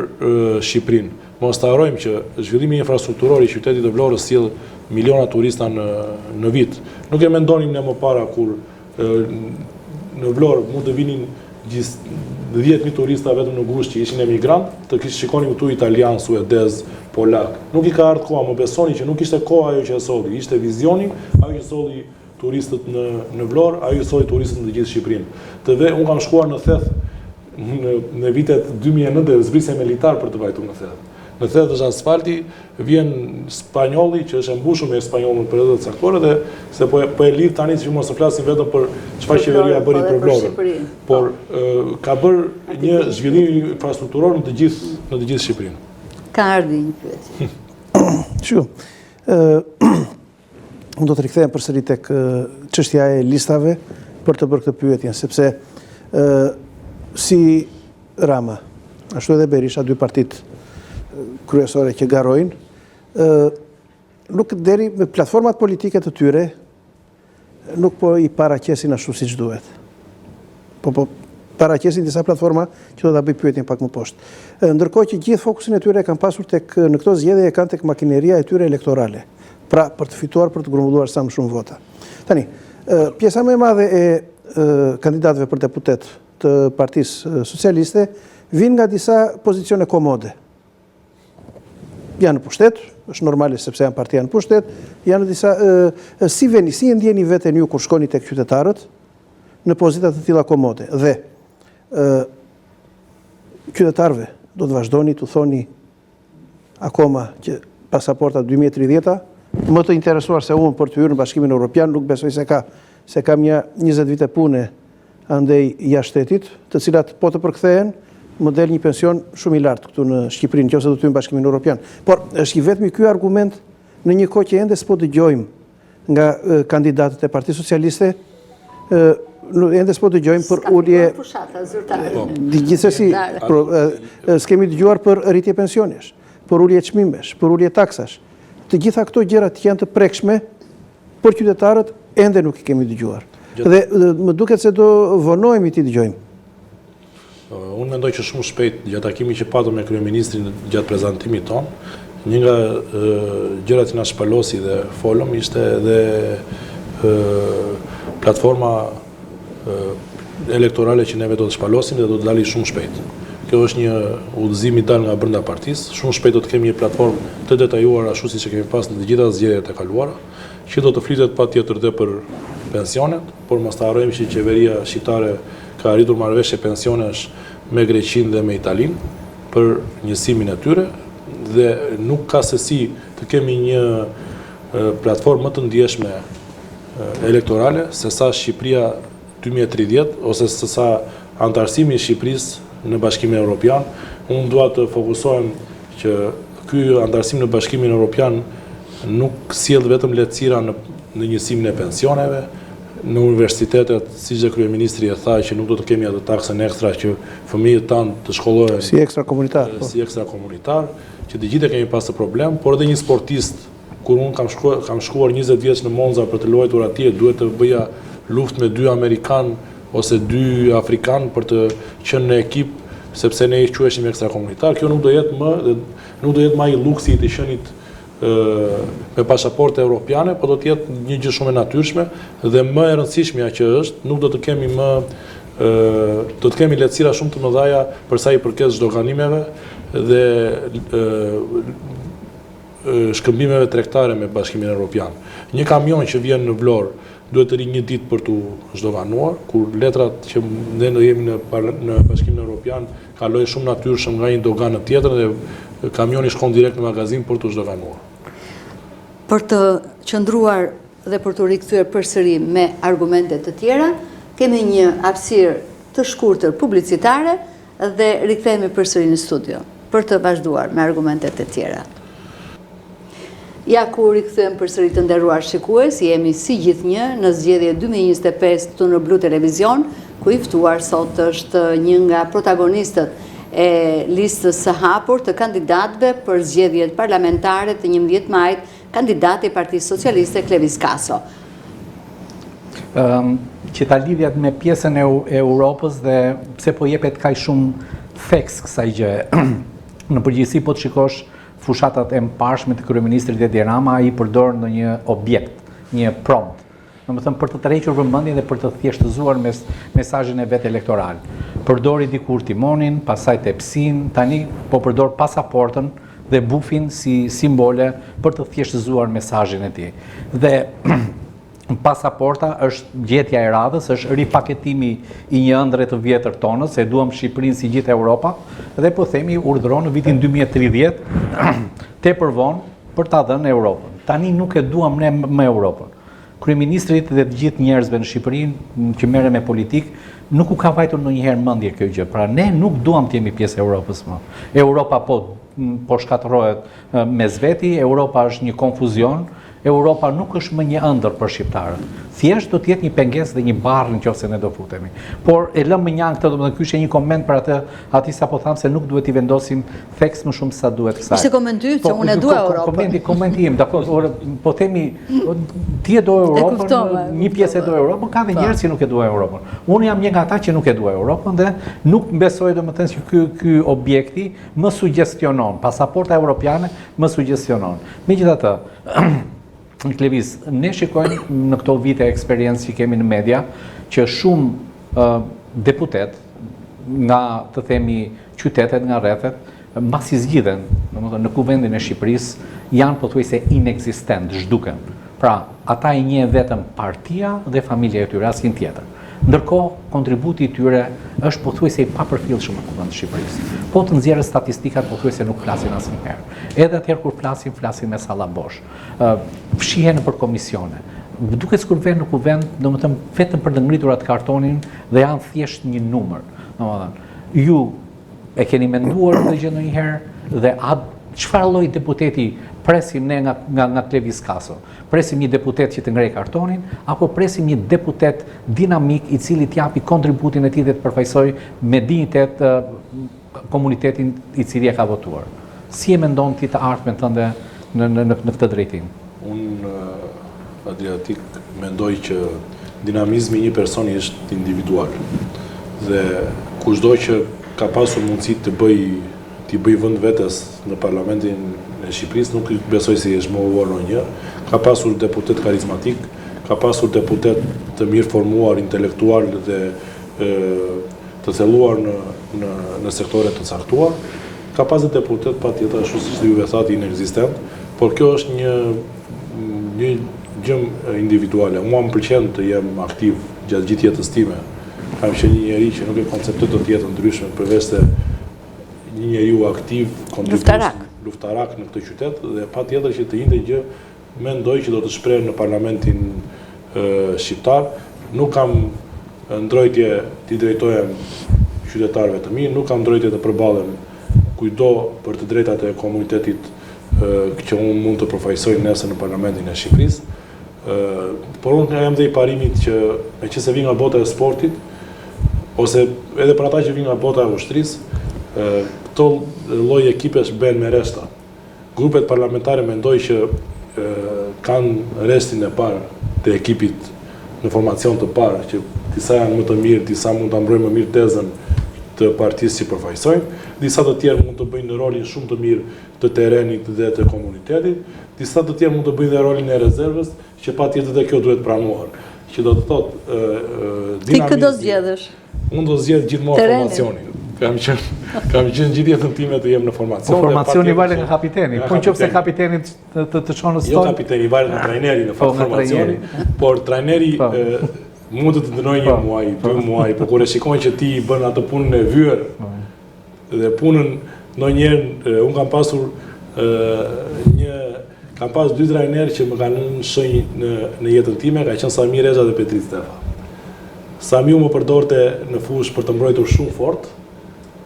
Shqipërinë. Mos ta harrojmë që zhvillimi infrastrukturor i qytetit të Vlorës sjell miliona turista në vit. Nuk e mendonim ne më para kur në Vlorë mund të vinin 10.000 turista vetëm në Grush që ishin emigrant, të shikonim këtu italian, suedez, polak. Nuk i ka ardhur koha, më besoni që nuk ishte koha ajo që e solli, ishte vizioni, ajo që solli turistët në Vlorë, ajo që solli turistët në të gjithë Shqipërinë. Unë kam shkuar në Theth në vitet 2009 dhe zbrisje militar për të vajtur në Theth. Në Theth është asfalti, vjen spanjolli që është mbushur me spanjollën për edhe caktore, dhe se po e lidh tani që mos të flasim vetëm për çfarë qeveria bëri për Vlorën, por ka bërë një zhvillim infrastrukturor në të gjithë Shqipërinë. Ka ardhur një pyetje. Shu. Unë do të rikthehem përsëri tek çështja e listave për të bërë këtë pyetje, sepse si Rama, ashtu edhe Berisha, 2 partitë kryesore që garojnë, nuk deri me platformat politike të tyre nuk po i paraqesin ashtu siç duhet. Po paraqesin disa platforma që do ta bëj pyetjen pak më poshtë. Ndërkohë që gjithë fokusin e tyre kanë pasur në këto zgjedhje e kanë tek makineria e tyre elektorale. Pra për të fituar, për të grumbulluar sa më shumë vota. Tani, pjesa më e madhe e kandidatëve për deputet të Partisë Socialiste vinë nga disa pozicione komode. Janë në pushtet, është normale sepse janë partia në pushtet, janë disa, si e ndjeni veten ju kur shkoni tek qytetarët në pozita të tilla komode, dhe qytetarëve do të vazhdoni të thoni akoma që pasaporta 2030, më të interesuar se unë për të hyrë në Bashkimin Evropian, nuk besoj se kam një 20 vite pune andej jashtë shtetit, të cilat po të përkthehen më del një pension shumë i lartë këtu në Shqipërinë, nëse do të hyjmë në Bashkimin Evropian. Por është i vetmi ky argument në një kohë që ende s'po dëgjojmë nga kandidatët e Partisë Socialiste, ende s'po dëgjojmë për ulje. Gjithsesi, s'kemi dëgjuar për rritje pensionesh, për ulje çmimesh, për ulje taksash. Të gjitha këto gjërat janë të prekshme, por qytetarët ende nuk i kemi dëgjuar. Dhe më duket se do vonohemi ti dëgjojmë. Unë mendoj që shumë shpejt, gjatë takimit që patëm me kryeministrin gjatë prezantimit tonë, një nga gjërat që na shpalosi dhe folëm ishte edhe platforma elektorale që neve do të shpalosim dhe do të dali shumë shpejt. Kjo është një udhëzim i dal nga brenda partisë. Shumë shpejt do të kemi një platformë të detajuar ashtu siç e kemi pas në të gjitha zgjedhjet e kaluara, që do të flitet patjetër dhe për pensionet, por mos ta harrojmë që qeveria shqiptare ka arritur marrëveshje pensionesh me Greqinë dhe me Italinë për njësimin e tyre dhe nuk ka se si të kemi një platformë më të ndjeshme elektorale se sa Shqipëria 2030 ose se sa antarësimi i Shqipërisë në Bashkimin Evropian. Unë dua të fokusohem që ky antarësim në Bashkimin Evropian nuk sjell vetëm lehtësira në njësimin e pensioneve, në universitetet, siç e kryeministri e tha që nuk do të kemi atë taksën ekstra që fëmijët tanë të shkollohen si ekstrakomunitar. Si ekstrakomunitar, që të gjithë kemi pas të problem, por edhe një sportist, kur unë kam shkuar 20 vjeç në Monza për të luajtur atje, duhet të bëja luftë me 2 amerikan ose 2 afrikan për të qenë në ekip, sepse ne i quheshim ekstrakomunitar. Kjo nuk do jetë më ai luksi i të qenit me pasaporte europiane, po do të jetë një gjë shumë e natyrshme dhe më e rëndësishmja që është, nuk do të kemi do të kemi lehtësira shumë të mëdha për sa i përket zhdoganimeve dhe shkëmbimeve tregtare me Bashkimin Evropian. Një kamion që vjen në Vlorë duhet të ri një ditë për t'u zhdoganuar, kur letrat që ne jemi në Bashkimin Evropian kalojnë shumë natyrshëm nga një doganë tjetër dhe kamioni shkon direkt në magazin për t'u zhdoganuar. Për të qëndruar dhe për të rikthyer përsëri me argumente të tjera, kemi një hapësirë të shkurtër publicitare dhe rikthehemi përsëri në studio për të vazhduar me argumentet e tjera. Ja ku rikthyem përsëri të nderuar shikues, jemi si gjithnjë në zgjedhje 2025 këtu në Blu Televizion, ku i ftuar sot është një nga protagonistët e listës së hapur të kandidatëve për zgjedhjet parlamentare të 11 majit, kandidati i Partisë Socialiste Klevis Kaso. Që ta lidhjet me pjesën e Europës dhe pse po jepet kaq shumë theks kësaj gjë. Në përgjithësi po të shikosh fushatat e mparshme të kryeministrit Edi Rama, ai përdor në një objekt, një prompt. Domethënë për të tërhequr vëmendjen dhe për të thjeshtëzuar mesazhin e vet elektoral. Përdori dikur timonin, pastaj tepsin, tani po përdor pasaportën dhe bufin si simbole për të thjeshtëzuar mesazhin e tij. Dhe pasaporta është gjetja e radhës, është ripaketimi i një ëndre të vjetër tonës, se duam Shqipërinë si gjithë Europa, dhe po themi urdhëron në vitin 2030 tepër vonë për ta dhënë Europën. Tani nuk e duam ne më Europën. Kryeministrit dhe të gjithë njerëzve në Shqipërinë që merren me politikë, nuk u ka vajtur ndonjëherë mendje kjo gjë. Pra ne nuk duam të jemi pjesë e Europës më. Europa po shkatërrohet mes veti, Europa është një konfuzion, Europa nuk është më një ëndër për shqiptarët. Thjesht do të jetë një pengesë dhe një barrë nëse ne do futemi. Por e lëm më njanë këtë, domethënë ky është një koment për atë sapo tham se nuk duhet i vendosim theks më shumë sa duhet kësaj. Ishte komenti yt se unë e dua Europën. Komenti im, dakor, po themi ti e do Europën, një pjesë e do Europën, ka dhe njerëz që nuk e duajnë Europën. Unë jam një nga ata që nuk e duaj Europën dhe nuk besoj domethënë se ky objekti më sugjestionon, pasaporta europiane më sugjestionon. Megjithatë, Klevis, ne shikojmë në këto vite eksperiencë që kemi në media që shumë deputet nga të themi qytetet nga rrethet mbasi zgjidhen në kuvendin e Shqipërisë janë pothuajse inekzistent, zhduken. Pra, ata i njeh vetëm partia dhe familja e tyre, asnjë tjetër. Ndërkohë, kontributi i tyre është pothuajse i papërfillshëm në kuvend të Shqipërisë. Po të nxjerrë statistikat pothuajse nuk flasin asnjëherë. Edhe atëherë kur flasin me salla bosh. Fshihen nëpër komisione. Duket sikur vjen në kuvend, domethënë vetëm për të ngritur atë kartonin dhe janë thjesht një numër. Domethënë, ju e keni menduar këtë gjë ndonjëherë dhe çfarë lloj deputeti presim ne nga Klevis Kaso? Presim një deputet që të ngrej kartonin, apo presim një deputet dinamik i cili t'japi kontributin e tij dhe të përfaqësoj me dinjitet komunitetin i cili e ka votuar? Si e mendon ti të ardhmen tënde në këtë drejtim? Unë, Adriatik, mendoj që dinamizmi i një personi është individual. Dhe kushdo që ka pasur mundësi t'i bëj vend vetes në Parlamentin e Shqipërisë, nuk besoj se është mohuar ndonjë. Ka pasur deputet karizmatik, ka pasur deputet të mirë formuar, intelektual dhe të thelluar në sektore të caktuar. Ka pasur deputet patjetër ashtu siç juve thatë inekzistent, por kjo është një gjë individuale. Mua më pëlqen të jem aktiv gjatë gjithë jetës time. Kam qenë një njeri që nuk e konceptoj të jetë ndryshme përveç se një njeriu aktiv, luftarak në këtë qytet, dhe patjetër që të njëjtën gjë mendoj që do të shpreh në Parlamentin shqiptar. Nuk kam ndrojtje t'i drejtohem qytetarëve të mi, nuk kam ndrojtje të përballem kujdo për të drejtat e komunitetit që unë mund të përfaqësoj nesër në Parlamentin e Shqipërisë. Por unë jam dhe i parimit që me që se vi nga bota e sportit, ose edhe për ata që vi nga bota e ushtrisë, këto lloj ekipesh bën me resta. Grupet parlamentare mendoj që kanë restin e parë të ekipit në formacion të parë, që disa janë më të mirë, disa mund ta mbrojnë më mirë tezën të partisë që përfaqësojnë, disa të tjerë mund të bëjnë rolin shumë të mirë të terrenit dhe të komunitetit, disa të tjerë mund të bëjnë dhe rolin e rezervës, që patjetër dhe kjo duhet pranuar. Që do të thotë dinamizmi. Ti këtë do zgjedhësh? Unë do zgjedh gjithmonë formacionin. Kam qenë gjithë jetën time të jem në formacion. Po formacioni varet nga kapiteni. Po nëse kapiteni të çon në stol. Jo, kapiteni varet nga trajneri në fakt formacioni. Por trajneri mund të dënojë 1 muaj, 2 muaj, por kur e shikojnë që ti bën atë punën e vyer dhe punën ndonjëherë un kam pasur kam pas 2 trajnerë që më kanë lënë shenjë në jetën time, ka qenë Sami Reza dhe Petri Stefa. Samiu më përdorte në fushë për të mbrojtur shumë fort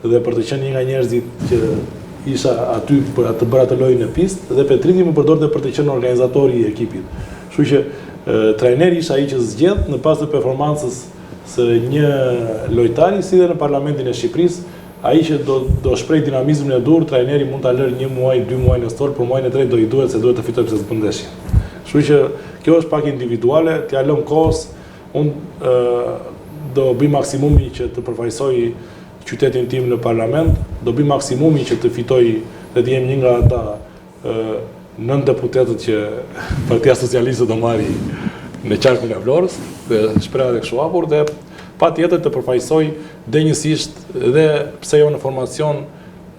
dhe për të qenë një nga njerëzit që isha aty për të bërë atë lojë në pistë, dhe Petriti më përdorte për të qenë organizatori i ekipit. Kështu që trajneri isha ai që zgjedh në pas të performancës së një lojtari, si dhe në Parlamentin e Shqipërisë, ai që do shpreh dinamizmin e dur, trajneri mund ta lërë 1 muaj, 2 muaj në stol, por muajin e tretë do i duhet se duhet të fitojë pse s'bën ndeshje. Kështu që kjo është pak individuale, t'ja lëm kohës. Unë do bëj maksimumin që të përfaqësoj qytetin tim në parlament, do bëj maksimumin që të fitoj dhe të jem një nga ata 9 deputetët që Partia Socialiste do marri në qarkun e Vlorës, dhe shpreh edhe kështu hapur, dhe patjetër të përfaqësoj denjësisht dhe pse jo në formacion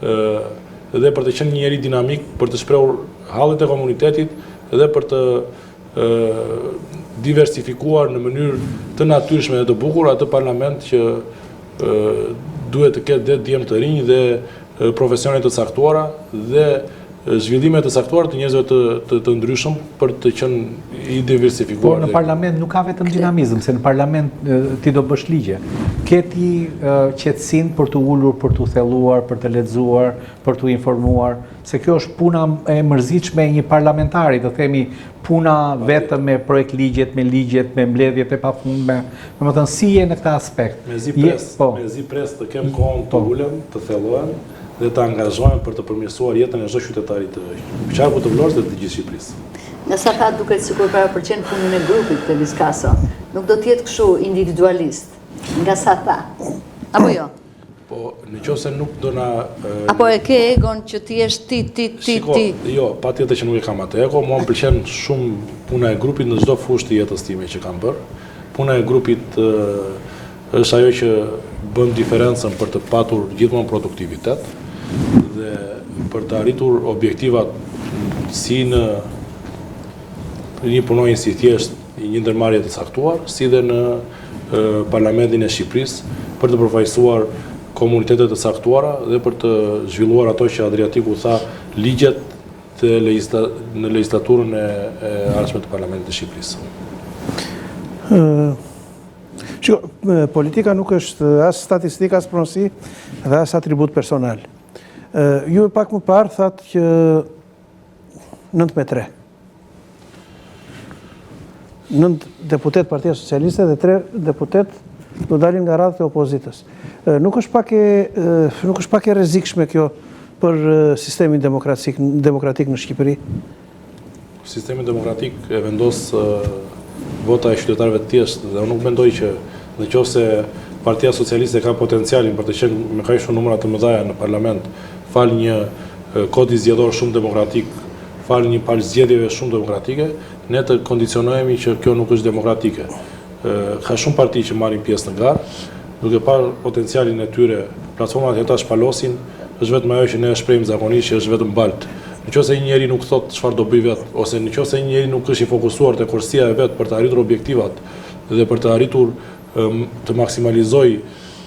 dhe për të qenë një njeri dinamik, për të shprehur hallet e komunitetit dhe për të diversifikuar në mënyrë të natyrshme dhe të bukur atë parlament që duhet të ketë dhe djem të rinj dhe profesione të caktuara dhe zhvillime të caktuara të njerëzve të ndryshëm për të qenë i diversifikuar. Por në parlament nuk ka vetëm dinamizëm, se në parlament ti do bësh ligje. Ke ti qetësinë për të ulur, për të thelluar, për të lexuar, për të informuar, se kjo është puna e mërzitshme e një parlamentari, të themi puna vetëm me projekt ligjet, me mbledhjet e pafundme. Domethënë si je në këtë aspekt? Me zi pres të kem kohën të ulem, të thellohem dhe të angazhohem për të përmirësuar jetën e çdo qytetari të qarkut të Vlorës dhe të gjithë Shqipërisë. Në sa ka duket sikur përqen punën e grupit të Viskaso, nuk do të jetë kështu individualist, nga sa tha. Apo jo? Po, nëse nuk do na apo e ke egon që ti jesh ti. Jo, patjetër që nuk e kam atë ego, mua më pëlqen shumë puna e grupit në çdo fushë të jetës time që kam bërë. Puna e grupit është ajo që bën diferencën për të patur gjithmonë produktivitet dhe për të arritur objektivat si në një punonjës i thjesht, një ndërmarrje të caktuar, si dhe në Parlamentin e Shqipërisë për të përfaqësuar komunitetet të caktuara dhe për të zhvilluar ato që Adriatiku tha, ligjet në legjislaturën e ardhshme të Parlamentit të Shqipërisë. Politika nuk është as statistika, as pronësi dhe as atribut personal. Ju pak më parë thatë që 9-3. 9 deputet Partia Socialiste dhe 3 deputet do dalin nga radhët e opozitës. Nuk është pak e rrezikshme kjo për sistemin demokratik në Shqipëri? Sistemi demokratik e vendos vota e qytetarëve të thjeshtë, dhe unë nuk mendoj që nëse Partia Socialiste ka potencialin për të qenë me kaq shumë numra të mëdha në parlament, fal një kodi zgjedhor shumë demokratik, fal një palë zgjedhjeve shumë demokratike, ne të kondicionojemi që kjo nuk është demokratike. Ka shumë parti që marrin pjesë në garë, duke parë potencialin e tyre, platformat e ta shpalosin, është vetëm ajo që ne shprehim zakonisht që është vetëm balt. Nëse një njeri nuk thot çfarë do bëj vet, ose nëse një njeri nuk është i fokusuar te kursia e vet për të arritur objektivat dhe për të arritur të maksimalizoj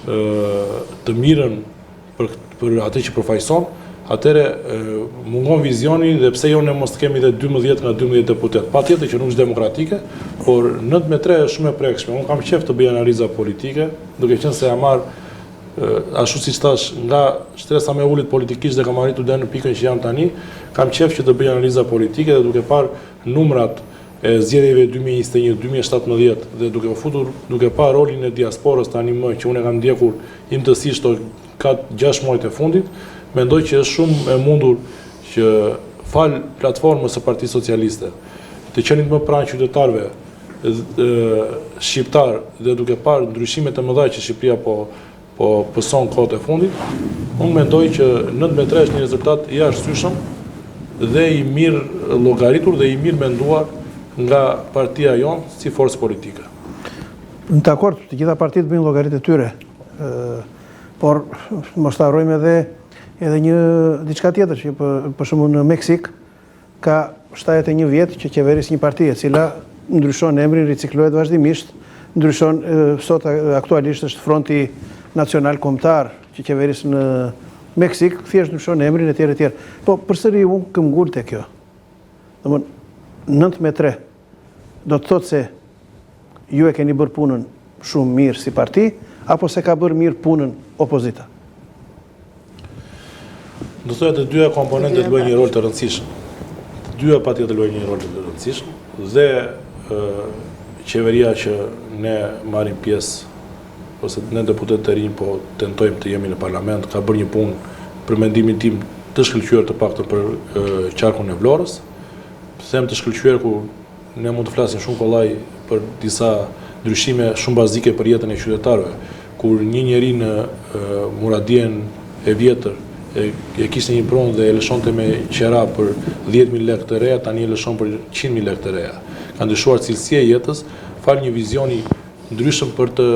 të mirën për atë që përfaqëson, atëre mungon vizioni dhe pse jo ne mos kemi dhe 12 nga 12 deputet. Patjetër që nuk është demokratike, por 9-3 është shumë e prekshme. Unë kam qejf të bëj analiza politike, duke qenë se jam marr ashtu siç thash, nga shtresa me ullit politikisht dhe kam arritur deri në pikën që jam tani, kam qejf që të bëj analiza politike dhe duke parë numrat e zgjedhjeve 2021-2017 dhe duke parë rolin e diasporës tani më që unë e kam ndjekur imtësisht ka 6 muajt e fundit, mendoj që është shumë e mundur që fal platformës së Partisë Socialiste të qenit më pranë qytetarëve shqiptar dhe duke parë ndryshimet e mëdha që Shqipëria po pëson kohët e fundit, unë mendoj që 9-3 është një rezultat i arsyeshëm dhe i mirë llogaritur dhe i mirë menduar nga partia jonë si forcë politike. Në të akord, të gjitha partitë bëjnë llogaritë e tyre, por mos ta harrojmë edhe një diçka tjetër që për shembull në Meksik ka 71 vjet që qeveris një parti e cila ndryshon emrin, riciklohet vazhdimisht, ndryshon sot aktualisht është Fronti Nacional Kombëtar që qeveris në Meksik, thjesht ndryshon emrin etj. Po përsëri unë kam ngul te kjo. Domthon 9-3 do të thotë se ju e keni bërë punën shumë mirë si parti, apo se ka bërë mirë punën opozita? Do të thotë të dyja komponentët luajnë një rol të rëndësishëm. Të dyja patjetër luajnë një rol të rëndësishëm dhe qeveria që ne marrim pjesë ose ne deputet të rinj po tentojmë të jemi në parlament, ka bërë një punë për mendimin tim të shkëlqyer të paktën për qarkun e Vlorës. Them të shkëlqyer ku ne mund të flasim shumë kollaj për disa ndryshime shumë bazike për jetën e qytetarëve, kur një njeri në Muradien e vjetër e kishte një pronë dhe e lëshonte me qera për 10.000 lekë të reja, tani e lëshon për 100.000 lekë të reja. Ka ndryshuar cilësia e jetës, fal një vizioni ndryshëm për këtë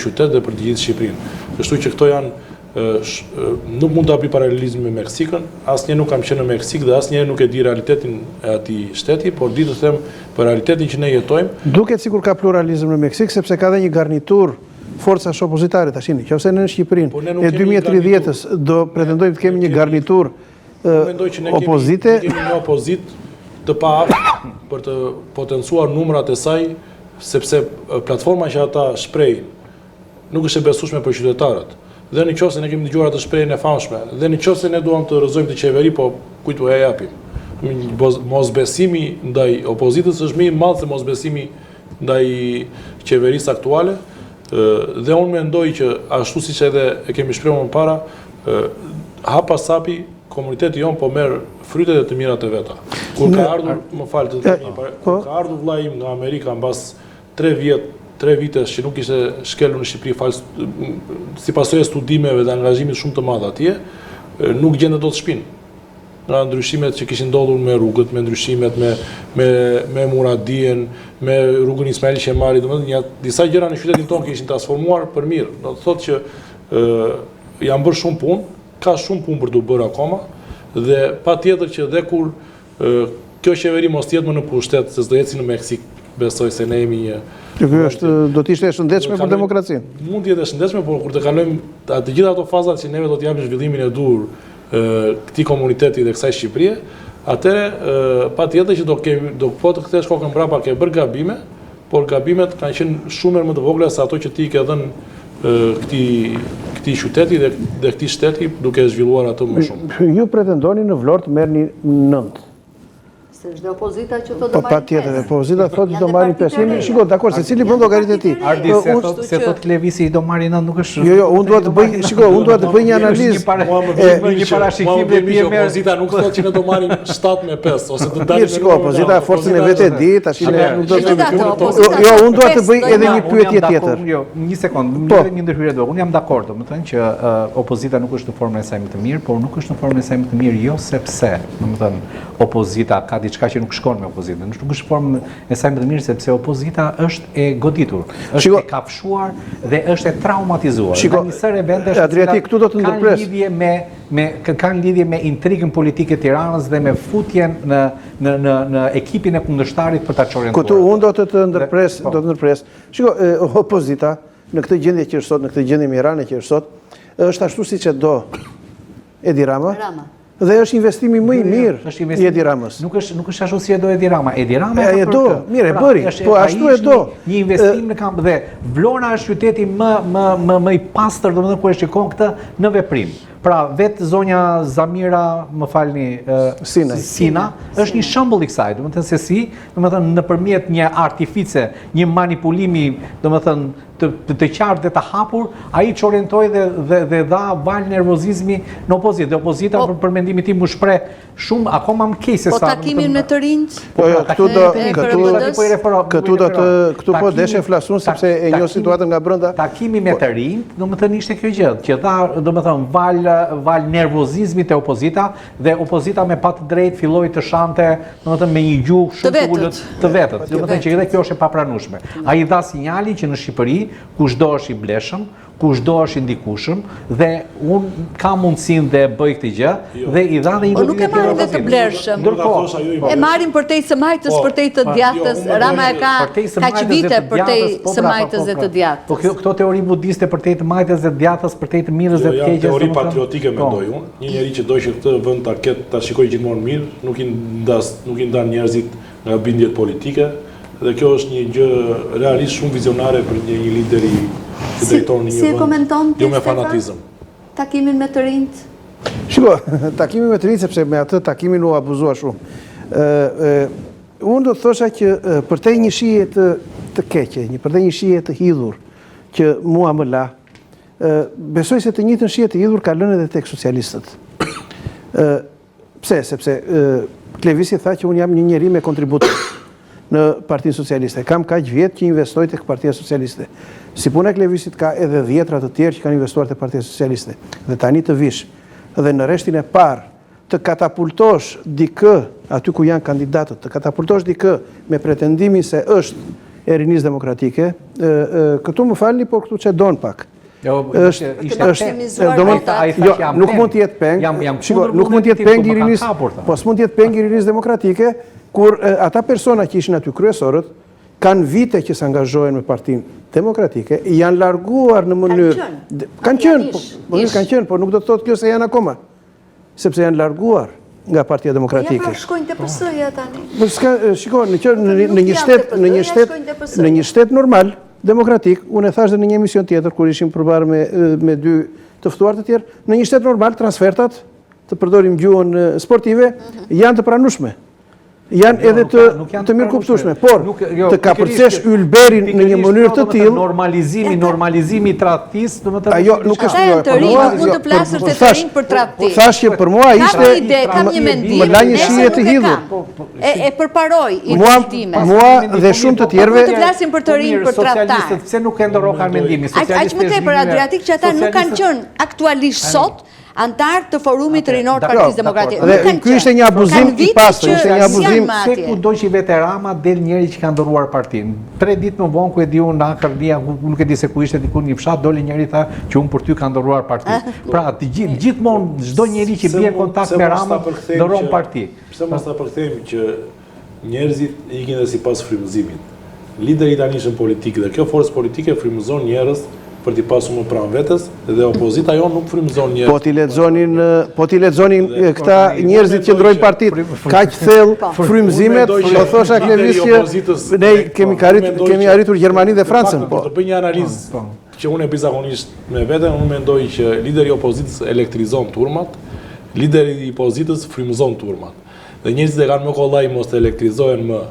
qytet dhe për të gjithë Shqipërinë. Kështu që këto janë nuk mund ta bëj paralelizëm me Meksikën, asnjëherë nuk kam qenë në Meksik dhe asnjëherë nuk e di realitetin e atij shteti, por di të them për realitetin që ne jetojmë. Duket sikur ka pluralizëm në Meksik sepse ka dhe një garnitur forcash opozitare tashini. Nëse në Shqipërinë e 2030-s do pretendojmë të kemi një garnitur opozite, kemi një opozitë të paaftë për të potencuar numrat e saj, sepse platforma që ata shprehin nuk është e besueshme për qytetarët. Dhe nëse ne kemi dëgjuar atë shprehjen e famshme, dhe nëse ne duam të rrëzojmë të qeveri, po kujt u japim? Mosbesimi ndaj opozitës është më i madh se mosbesimi ndaj qeverisë aktuale, dhe unë mendoj që ashtu siç edhe e kemi shprehur më para, hap pas hapi komuniteti jon po merr frytet e të mirat e veta. Kur ka ardhur, kur ka ardhur vllai im nga Amerika mbas 3 vitesh që nuk ishte shkelur në Shqipëri si pasojë studimeve dhe angazhimit shumë të madh atje, nuk gjente dot shtëpinë. Nga ndryshimet që kishin ndodhur me rrugët, me ndryshimet me Muradien, me rrugën Ismail Qemali, domethënë disa gjëra në qytetin tonë kishin transformuar për mirë. Do të thotë që janë bërë shumë punë, ka shumë punë për të bërë akoma, dhe patjetër që dhe kur kjo qeveri mos jetë më në pushtet, se s'do eci në Meksik, besoj se ne jemi një... Do të ishte e shëndetshme për demokracinë. Mund të jetë e shëndetshme, por kur të kalojmë të gjitha ato fazat që neve do të japim zhvillimin e dur këtij komuniteti dhe kësaj Shqipërie, atëherë patjetër që do po të kthesh kokën mbrapa ke bërë gabime, por gabimet kanë qenë shumë më të vogla se ato që ti ke dhënë këtij qyteti dhe këtij shteti duke zhvilluar ato më shumë. Ju pretendoni në Vlorë të merrni 9. Se çdo opozita që thotë Po patjetër, opozita thotë do marrin 5. Shiko, dakor, secili bën llogaritë e tij. Ardi, se thot Levisi do marrin 9 nuk është. Jo, unë dua të bëj, shiko, unë dua të bëj një analizë. Një parashikim dhe ti merr. Opozita nuk thotë që ne do marrim 7 me 5 ose të dalim. Shiko, opozita forcën e vetë e di, tash nuk do të. opozita. Jo, unë dua të bëj edhe një pyetje tjetër. Jo, një sekond, më një ndërhyrje do. Unë jam dakord, domethënë që opozita nuk është në formën e saj më të mirë, por nuk është në formën e saj më të mirë jo sepse, domethënë, opozita ka diçka që nuk shkon me opozitën. Nuk është formën e saj më të mirë sepse opozita është e goditur, është e kafshuar dhe është e traumatizuar. Shiko, Nisër eventesh Adriatik, këtu do të ndërpres. Kanë lidhje me intrigën politike të Tiranës dhe me futjen në ekipin e kundërshtarit për ta çorientuar. Këtu unë do të ndërpres. Shiko, opozita në këtë gjendje që është sot, në këtë gjendje mirane që është sot, është ashtu siç e do Edi Rama. Dhe është investimi më i mirë i Edi Ramës. Nuk është ashtu si e do Edi Rama. Edi Rama e do, mirë e bëri, po ashtu e do. Një investim në kamp dhe Vlora është qyteti më i pastër, domethënë ku e shikon këtë në veprim. Pra, vetë zonja Zamira, më falni, Sina, është një shembull i kësaj, domethënë se si, domethënë nëpërmjet një artifice, një manipulimi, domethënë të qartë dhe të hapur, ai çorientoi dhe dha val nervozizmi në opozitë. Dhe opozita për mendimin tim u shpreh shumë akoma më keq se sa. Po takimin me të rinjt? Këtu po deshe flasun sepse e njoh situatën nga brenda. Takimi me të rinjt, domethënë ishte kjo gjë, që dha domethënë val nervozizmi te opozita dhe opozita me pa të drejtë filloi të shante, domethënë me një gjuhë shumë të ulët të vetët. Domethënë që edhe kjo është e papranueshme. Ai dha sinjalin që në Shqipëri kushdo është i bleshëm, kushdo është i ndikueshëm dhe unë kam mundësinë dhe bëj këtë gjë dhe i dha dhe një nuk e marrin dhe të blershëm. E marrin përtej së majtës, përtej të djathtës. Rama e ka kaq vite përtej së majtës dhe të djathtës. Po këto teori budiste përtej të majtës dhe të djathtës, përtej të mirës dhe të keqes. Jo, teori patriotike mendoj unë. Një njeri që do që këtë vend ta ketë, ta shikojë gjithmonë mirë, nuk i ndan njerëzit nga bindjet politike. Dhe kjo është një gjë realisht shumë vizionare për një lider i drejtor në një vend. Si e komenton ti, jo me fanatizëm. Takimin me të rinjt? Shiko, takimin me të rinjt, sepse me atë takimin u abuzua shumë. Unë do të thosha që përtej një shije të keqe, përtej një shije të hidhur, që mua më la, besoj se të njëjtën shije të hidhur ka lënë edhe tek socialistët. Pse? Sepse Klevisi tha që unë jam një njeri me kontribut në Partinë Socialiste. Kam kaq vjet që investoj tek Partia Socialiste. Si puna e Klevisit ka edhe 10 të tjerë që kanë investuar tek Partia Socialiste. Dhe tani të vish dhe në rreshtin e parë të katapultosh dikë aty ku janë kandidatët, të katapultosh dikë me pretendimin se është e rinisë demokratike, këtu më falni, por këtu çedon pak. Nuk mund të jetë peng, nuk mund të jetë peng i rinisë, po s'mund të jetë peng i rinisë demokratike, kur ata persona që ishin aty kryesorët, kanë vite që s'angazhohen me Partinë Demokratike, janë larguar në mënyrë... Kanë qenë, por nuk do të thotë kjo se janë akoma. Sepse janë larguar nga Partia Demokratike. Ja, shkojnë të PS-ja tani. Shiko, në një shtet normal, demokratik, unë e thash dhe në një emision tjetër, kur ishim përbarë me dy të ftuar të tjerë, në një shtet normal, transfertat, të përdorim gjuhën sportive, janë të pranueshme. Janë edhe të mirë kuptueshme, por të kapërcesh ylberin në një mënyrë të tillë, normalizimi i tradhtisë, domethënë ajo nuk është jo. Për mua mund të plasësh të tërin për tradhti. Thash që për mua ishte kam një mendim. Më la një shije të hidhur. E përparoj identitimin. Mua dhe shumë të tjerëve të flasim për tërin për tradhtar. Socialistët pse nuk e ndorokan mendimin? Aq më tepër Adriatik që ata nuk kanë qenë aktualisht sot antar të forumit rinor të Partisë Demokratike. Dhe ky ishte një abuzim i pastër, ishte një abuzim. Se kudo që vete Rama del njëri që ka ndëruar partinë. 3 ditë më vonë ku e di unë në Akërdia, nuk e di se ku ishte diku një fshat, doli njëri tha që unë për ty ka ndëruar partinë. Pra, gjithmonë çdo njeri që bie në kontakt me Rama ndëron parti. Pse mos ta përkthejmë që njerëzit ikin dhe sipas frymëzimit. Lideri tanishëm politik dhe kjo forcë politike frymëzon njerëz për t'i pasur më pranë vetes dhe opozita jo nuk frymëzon njerëz. Po ti lexonin këta njerëzit që ndrojnë partitë, kaq thellë frymëzimet, po thosha Klevis që ne kemi arritur Gjermaninë dhe Francën, po. Të bëj një analizë që unë e bizakonisht me veten, unë mendoj që lideri i opozitës elektrizon turmat, lideri i opozitës frymëzon turmat. dhe njerëzit e kanë më kollaj mos të elektrizohen më,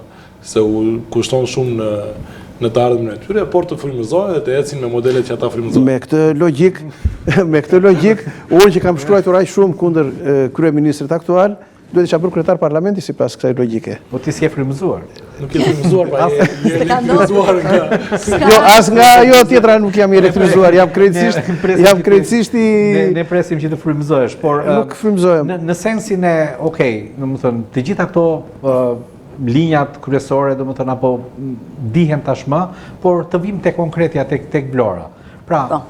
se u kushton shumë në të ardhmen e tyre, por të frymëzohen dhe të ecin me modelet që ata frymëzojnë. Me këtë logjik, unë që kam shkruar aq shumë kundër kryeministrit aktual, duhet isha bërë kryetar parlamenti sipas kësaj logjike. Po ti si je frymëzuar? Nuk je frymëzuar, pa je frymëzuar nga... Jo, as nga ajo tjetra nuk jam i elektrizuar, jam krejtësisht i... Ne presim që të frymëzohesh, por... Nuk frymëzohem. Në sensin e, okej, domethënë, të gjitha këto linjat kryesore, domethënë, apo dihen tashmë, por të vim te konkretja tek Vlora. Pra,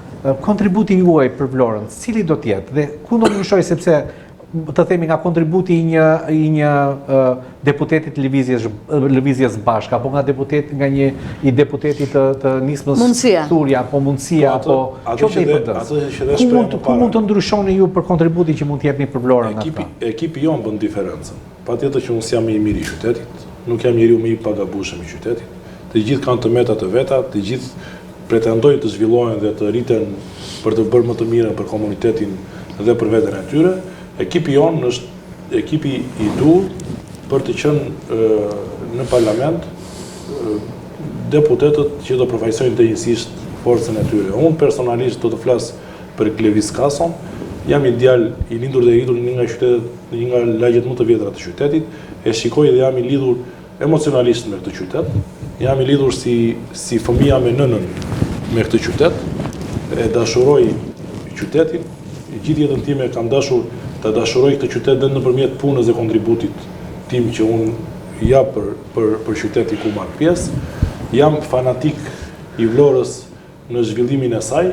kontributi juaj për Vlorën, cili do të jetë dhe ku do të ndryshoj, sepse të themi nga kontributi i një deputeti të lëvizjes bashkë, apo nga një i deputeti të nismës Thurja, apo mundësia, apo qoftë i PD-s. Ku mund të ndryshoni ju për kontributin që mund të jepni për Vlorën nga ata? Ekipi jonë bën diferencën. Patjetër që unë s'jam më i miri i qytetit, nuk jam njeriu më i pagabueshëm i qytetit. Të gjithë kanë të metat të veta, të gjithë pretendojnë të zhvillohen dhe të rriten për të bërë më të mirën për komunitetin dhe për veten e tyre. Ekipi jonë është ekipi i dur për të qenë në parlament deputetët që do përfaqësojnë të njësisht forcën e tyre. Unë personalisht do të flas për Klevis Kason, jam i djalë i lindur dhe i rritur një nga lagjet më të vjetra të qytetit, e shikoj dhe jam i lidhur emocionalisht me këtë qytet, jam i lidhur si fëmija me nënën me këtë qytet, e dashuroj qytetin, gjithë jetën time kam dashur të dashuroj këtë qytet dhe nëpërmjet punës dhe kontributit tim që unë jap për qyteti ku marr pjesë. Jam fanatik i Vlorës në zhvillimin e saj,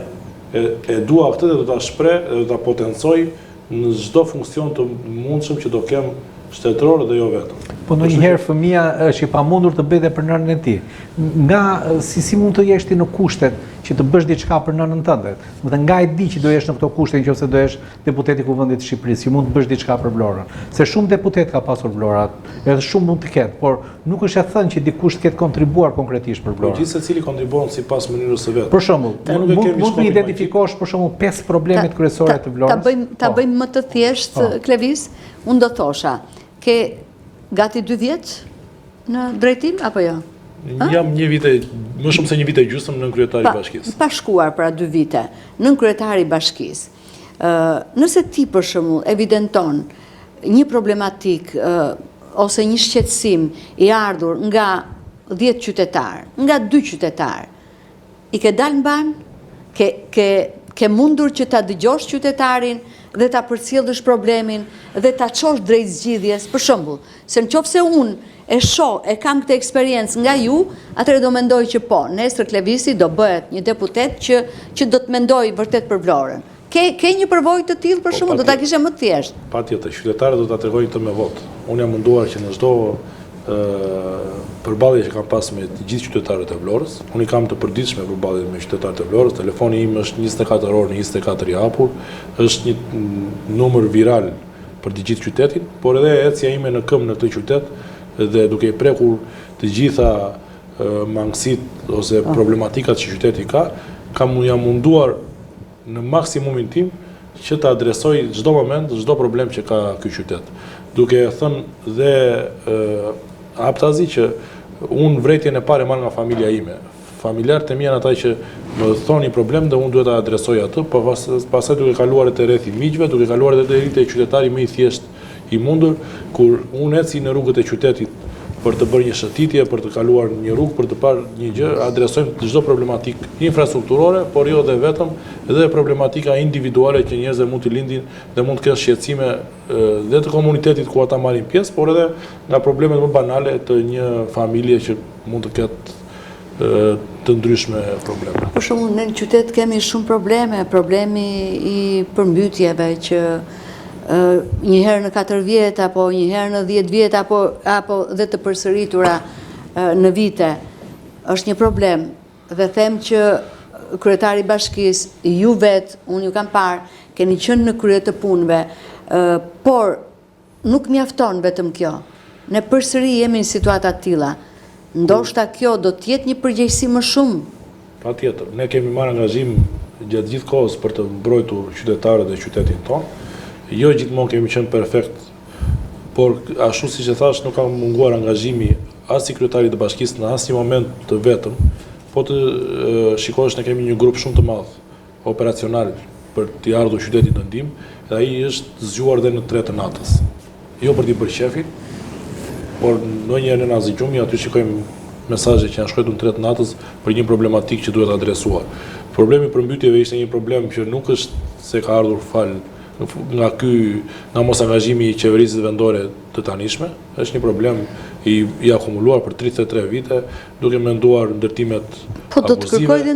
e dua këtë dhe do ta shpreh dhe do ta potencoj në çdo funksion të mundshëm që do kem shtetëror dhe jo vetëm. Po ndonjëherë fëmia është i pamundur të bëjë për nënën e tij. Nga si mund të jesh ti në kushtet që të bësh diçka për nënën tënde? Do të nga e di që do jesh në këto kushte nëse do jesh deputeti i Kuvendit të Shqipërisë, që mund të bësh diçka për Vlorën. Se shumë deputet ka pasur Vlora, edhe shumë mund të ketë, por nuk është e thënë që dikush të ketë kontribuar konkretisht për Vlorën. Po gjithë secili kontribuon sipas mënyrës së vet. Për shembull, mund të identifikosh për shembull 5 problemet kryesore të Vlorës. Ta bëjmë më të thjeshtë, Klevis, unë do thosha, ke gati 2 vjet në drejtim apo jo? Jam një vite, më shumë se një vite gjysmë nën kryetari i bashkisë. Pa shkuar pra 2 vite nën kryetari i bashkisë. Nëse ti për shembull evidenton një problematik ose një shqetësim i ardhur nga 10 qytetar, nga 2 qytetar, i ke dalë mban, ke mundur që ta dëgjosh qytetarin dhe ta përcjellësh problemin dhe ta çosh drejt zgjidhjes, për shembull, se nëse unë e shoh, e kam këtë eksperiencë nga ju, atëherë do mendoj që po, nesër Klevisi do bëhet një deputet që do të mendoj vërtet për Vlorën. Ke një përvojë të tillë për shembull, do ta kishe më të thjeshtë. Patjetër, qytetarët do ta tregojnë këtë me votë. Unë jam munduar që në çdo përballje që kam pas me të gjithë qytetarët e Vlorës, unë kam të përditshme përballje me qytetarët e Vlorës. Telefoni im është 24 orë në 24 i hapur, është një numër viral për të gjithë qytetin, por edhe ecja ime në këmbë në këtë qytet dhe duke i prekur të gjitha mangësit ose problematikat që qyteti ka, jam munduar në maksimumin tim që të adresoj çdo moment, çdo problem që ka ky qytet. Duke thënë dhe haptazi që unë vretjen e parë marr nga familja ime. Familjarët e mi janë ata që më thonë një problem dhe unë duhet ta adresoj atë, por pastaj duke kaluar te rrethi miqve, duke kaluar edhe te qytetari më i thjesht i mundur, kur unë eci në rrugët e qytetit për të bërë një shëtitje, për të kaluar një rrugë, për të parë një gjë, adresojmë çdo problematikë infrastrukturore, por jo dhe vetëm, edhe problematika individuale që njerëzit mund të lindin dhe mund të kenë shqetësime dhe të komunitetit ku ata marrin pjesë, por edhe nga problemet më banale të një familje që mund të ketë të ndryshme probleme. Për shembull, në qytet kemi shumë probleme, problemi i përmbytjeve që një herë në 4 vjet, apo një herë në 10 vjet, apo dhe të përsëritura në vite, është një problem. Dhe them që kryetari i bashkisë, ju vetë, unë ju kam parë, keni qenë në krye të punëve, por nuk mjafton vetëm kjo. Ne përsëri jemi në situata të tilla. Ndoshta kjo do të jetë një përgjegjësi më shumë. Patjetër, ne kemi marrë angazhim gjatë gjithë kohës për të mbrojtur qytetarët dhe qytetin tonë. Jo gjithmonë kemi qenë perfekt por ashtu siç e thash, nuk ka munguar angazhimi as i kryetarit të bashkisë në asnjë moment të vetëm, po të shikosh ne kemi një grup shumë të madh operacional për t'i ardhur qytetit në ndihmë, dhe ai është zgjuar dhe në 3 të natës. Jo për t'i bërë shefin, por ndonjëherë në Azgjumi aty shikojmë mesazhe që janë shkruar në 3 të natës për një problematikë që duhet adresuar. Problemi i përmbytjeve ishte një problem që nuk është se ka ardhur fal nga mos angazhimi i qeverisë vendore të tanishme, është një problem i akumuluar për 33 vite, duke menduar ndërtimet abuzive. Po do të kërkojë një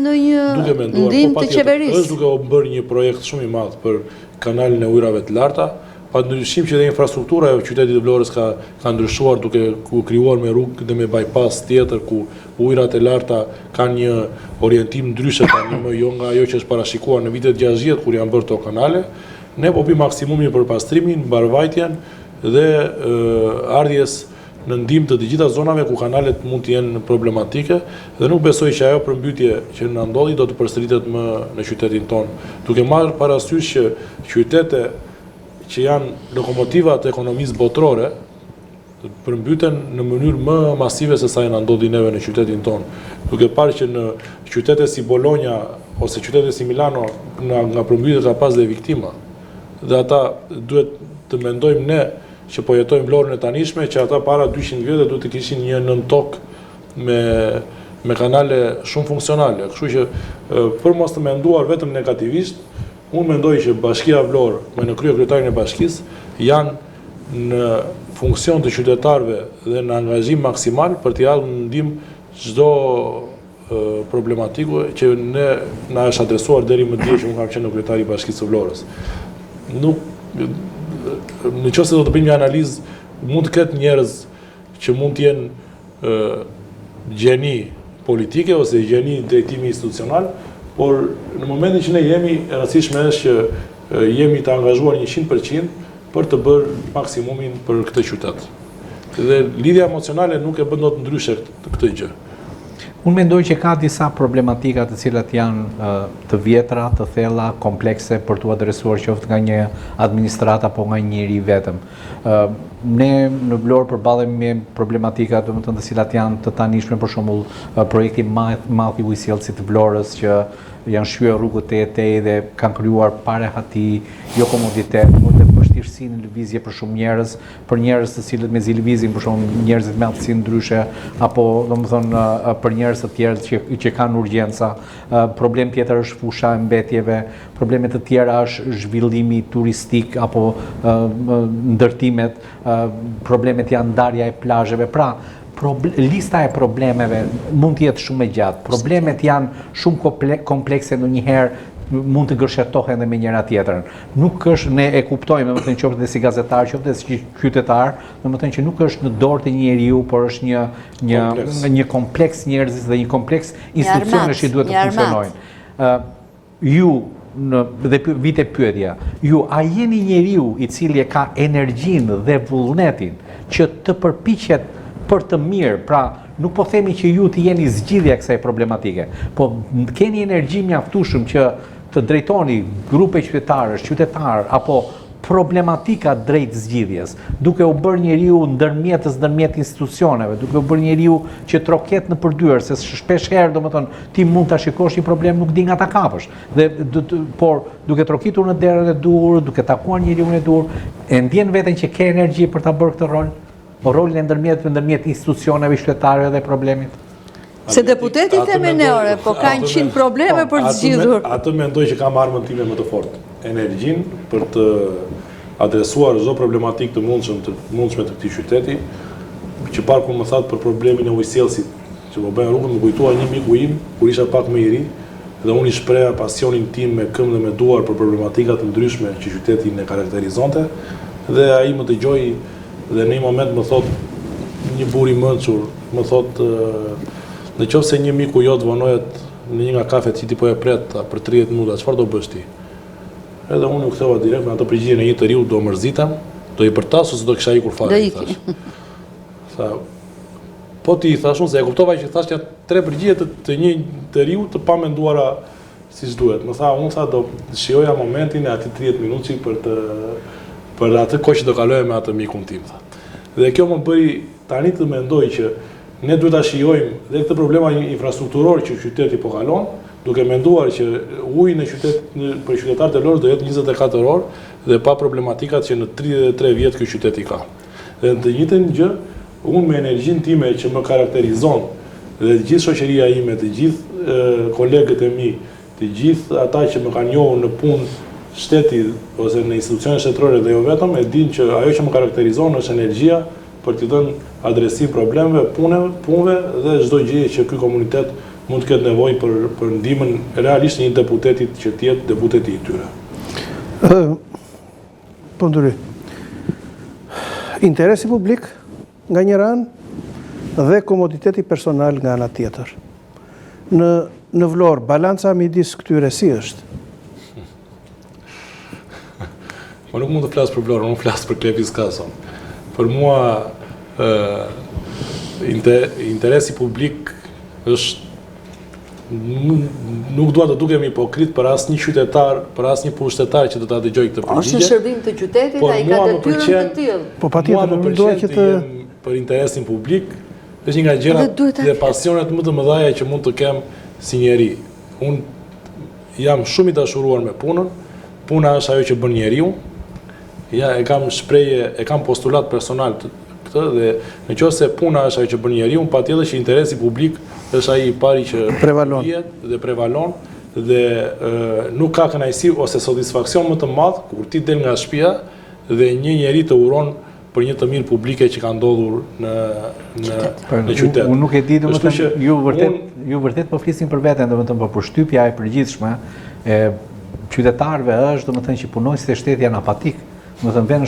ndihmë të qeverisë. Është duke u bërë një projekt shumë i madh për kanalin e ujrave të larta, pa ndryshim që dhe infrastruktura e qytetit të Vlorës ka ndryshuar duke krijuar me rrugë dhe me bypass tjetër ku ujrat e larta kanë një orientim ndryshe tani, më jo nga ajo që është parashikuar në vitet 60 kur janë bërë to kanale. Ne po bëjmë maksimumin për pastrimin, mbarvajtjen dhe ardhjes në ndihmë të gjitha zonave ku kanalet mund të jenë problematike dhe nuk besoj që ajo përmbytje që na ndodhi do të përsëritet më në qytetin tonë, duke marrë parasysh që qytete që janë lokomotiva të ekonomisë botërore përmbyten në mënyrë më masive se sa na ndodhi neve në qytetin tonë, duke parë që në qytete si Bologna ose qytete si Milano nga përmbytjet ka pas dhe viktima. Dhe ata duhet të mendojmë ne që po jetojmë Vlorën e tanishme, që ata para 200 vjetë duhet të kishin një nëntok me kanale shumë funksionale. Kështu që për mos të menduar vetëm negativisht, unë mendoj që Bashkia Vlorë me në krye kryetarin e bashkisë janë në funksion të qytetarëve dhe në angazhim maksimal për t'i ardhur në ndihmë çdo problematiku që ne na është adresuar deri më dje që unë kam qenë kryetari i Bashkisë së Vlorës. Në qoftë se do të bëjmë një analizë, mund të ketë njerëz që mund të jenë gjeni politike ose gjeni drejtimi institucional, por në momentin që ne jemi, e rëndësishme është që jemi të angazhuar 100% për të bërë maksimumin për këtë qytet. Dhe lidhja emocionale nuk e bën dot ndryshe këtë gjë. Unë mendoj që ka disa problematika të cilat janë të vjetra, të thella, komplekse për t'u adresuar qoftë nga një administrat apo nga njëri vetëm. Ne në Vlorë përballemi me problematika të cilat janë të tanishme, për shembull projekti madh i ujësjellësit të Vlorës që janë shqyer rrugët e Etej dhe kanë krijuar parehati, jo komoditet, por dhe vështirësi në lëvizje për shumë njerëz, për njerëz të cilët mezi lëvizin, për shembull njerëzit me aftësi ndryshe apo domethënë për njerëz të tjerë që kanë urgjenca. Problem tjetër është fusha e mbetjeve, probleme të tjera është zhvillimi turistik apo ndërtimet, problemet janë ndarja e plazheve. Pra, lista e problemeve mund të jetë shumë e gjatë. Problemet janë shumë komplekse, ndonjëherë mund të gërshetohen edhe me njëra tjetrën. Nuk është, ne e kuptojmë, domethënë qoftë dhe si gazetar, qoftë dhe si qytetar, domethënë që nuk është në dorë të njeriu, por është një kompleks njerëzis dhe një kompleks institucionesh që duhet të funksionojnë. Ju dhe vite pyetja, a jeni njeriu i cili e ka energjinë dhe vullnetin që të përpiqet për të mirë, pra nuk po themi që ju të jeni zgjidhja kësaj problematike, po keni energji mjaftueshëm që të drejtoni grupe qytetarë apo problematika drejt zgjidhjes, duke u bërë njeriu ndërmjetës ndërmjet institucioneve, duke u bërë njeriu që troket në përdyer, se shpesh herë domethënë ti mund ta shikosh një problem nuk di nga ta kapësh. Por duke trokitur në derën e dur, duke takuar njeriu e dur, e ndjen veten që ke energji për ta bërë këtë rol? O rolin e ndërmjet institucioneve qytetarëve dhe problemit? Se deputeti theme ne ore, po kanë 100 probleme për të zgjidhur. Atë mendoj që kam armën time më të fortë. Energjinë për të adresuar çdo problematikë të mundshme të këtij qyteti, që parë kur më thatë për problemin e ujësjellësit, që më bëjnë rrugën, më kujtua një miku im, kur isha pak më i ri, dhe unë i shpreha pasionin tim me këmbë dhe me duar për problematikat të ndryshme që qytetin e karakterizonte, dhe ai më dëgjoi dhe në një moment më thot një burr i mençur, më thot në qoftë se një miku jot vonohet në një nga kafet që ti po e pret për 30 minuta, çfarë do bësh ti? Edhe unë u ktheva direkt me ato përgjigje në një të riu, do mërzitem, do i përtas ose do kisha ikur fare, i thash. Tha, po ti i thash, unë se e kuptova që thash janë 3 përgjigje të një të riu të pa menduara siç duhet. Më tha, unë do shijoja momentin e atij 30 minuti për atë kohë që do kaloja me atë mikun tim, thatë. Dhe kjo më bëri tani të mendoj që ne duhet ta shijojmë dhe këtë problema infrastrukturor që qyteti po kalon, duke menduar që uji në qytet për qytetarët e Vlorës do jetë 24 orë dhe pa problematikat që në 33 vjet ky qytet i ka. Dhe në të njëjtën gjë, unë me energjinë time që më karakterizon dhe gjithë shoqëria ime, të gjithë kolegët e mi, të gjithë ata që më kanë njohur në punë shteti ose në institucione shtetërore dhe jo vetëm, e dinë që ajo që më karakterizon është energjia për t'i dhënë adresim problemeve, punëve dhe çdo gjëje që ky komunitet mund të ketë nevojë për ndihmën realisht një deputetit që të jetë deputeti i tyre. Po ndryri. Interesi publik nga njëra anë dhe komoditeti personal nga ana tjetër. Në Vlorë, balanca midis këtyre si është? Po nuk mund të flas për Vlorën, unë flas për Klepi Skason. Për mua interesi publik është nuk dua të dukem hipokrit për asnjë qytetar, për asnjë pushtetar që do ta dëgjoj këtë përgjigje. Është në shërbim të qytetit, ai ka detyrën të tillë. Po patjetër, më pëlqen të jem për interesin publik, është një nga gjërat dhe pasionet më të mëdha që mund të kem si njeri. Unë jam shumë i dashuruar me punën, puna është ajo që bën njeriu. Ja, e kam shprehje, e kam postulat personal këtë dhe nëse puna është ajo që bën njeriu, patjetër që interesi publik është ai i pari që prevalon dhe nuk ka kënaqësi ose satisfaksion më të madh kur ti del nga shtëpia dhe një njeri të uron për një të mirë publike që ka ndodhur në qytet. Unë nuk e di, domethënë ju vërtet po flisin për veten, domethënë po përshtypja e përgjithshme e qytetarëve është domethënë që punonjësit e shtetit janë apatik. Domethënë vjen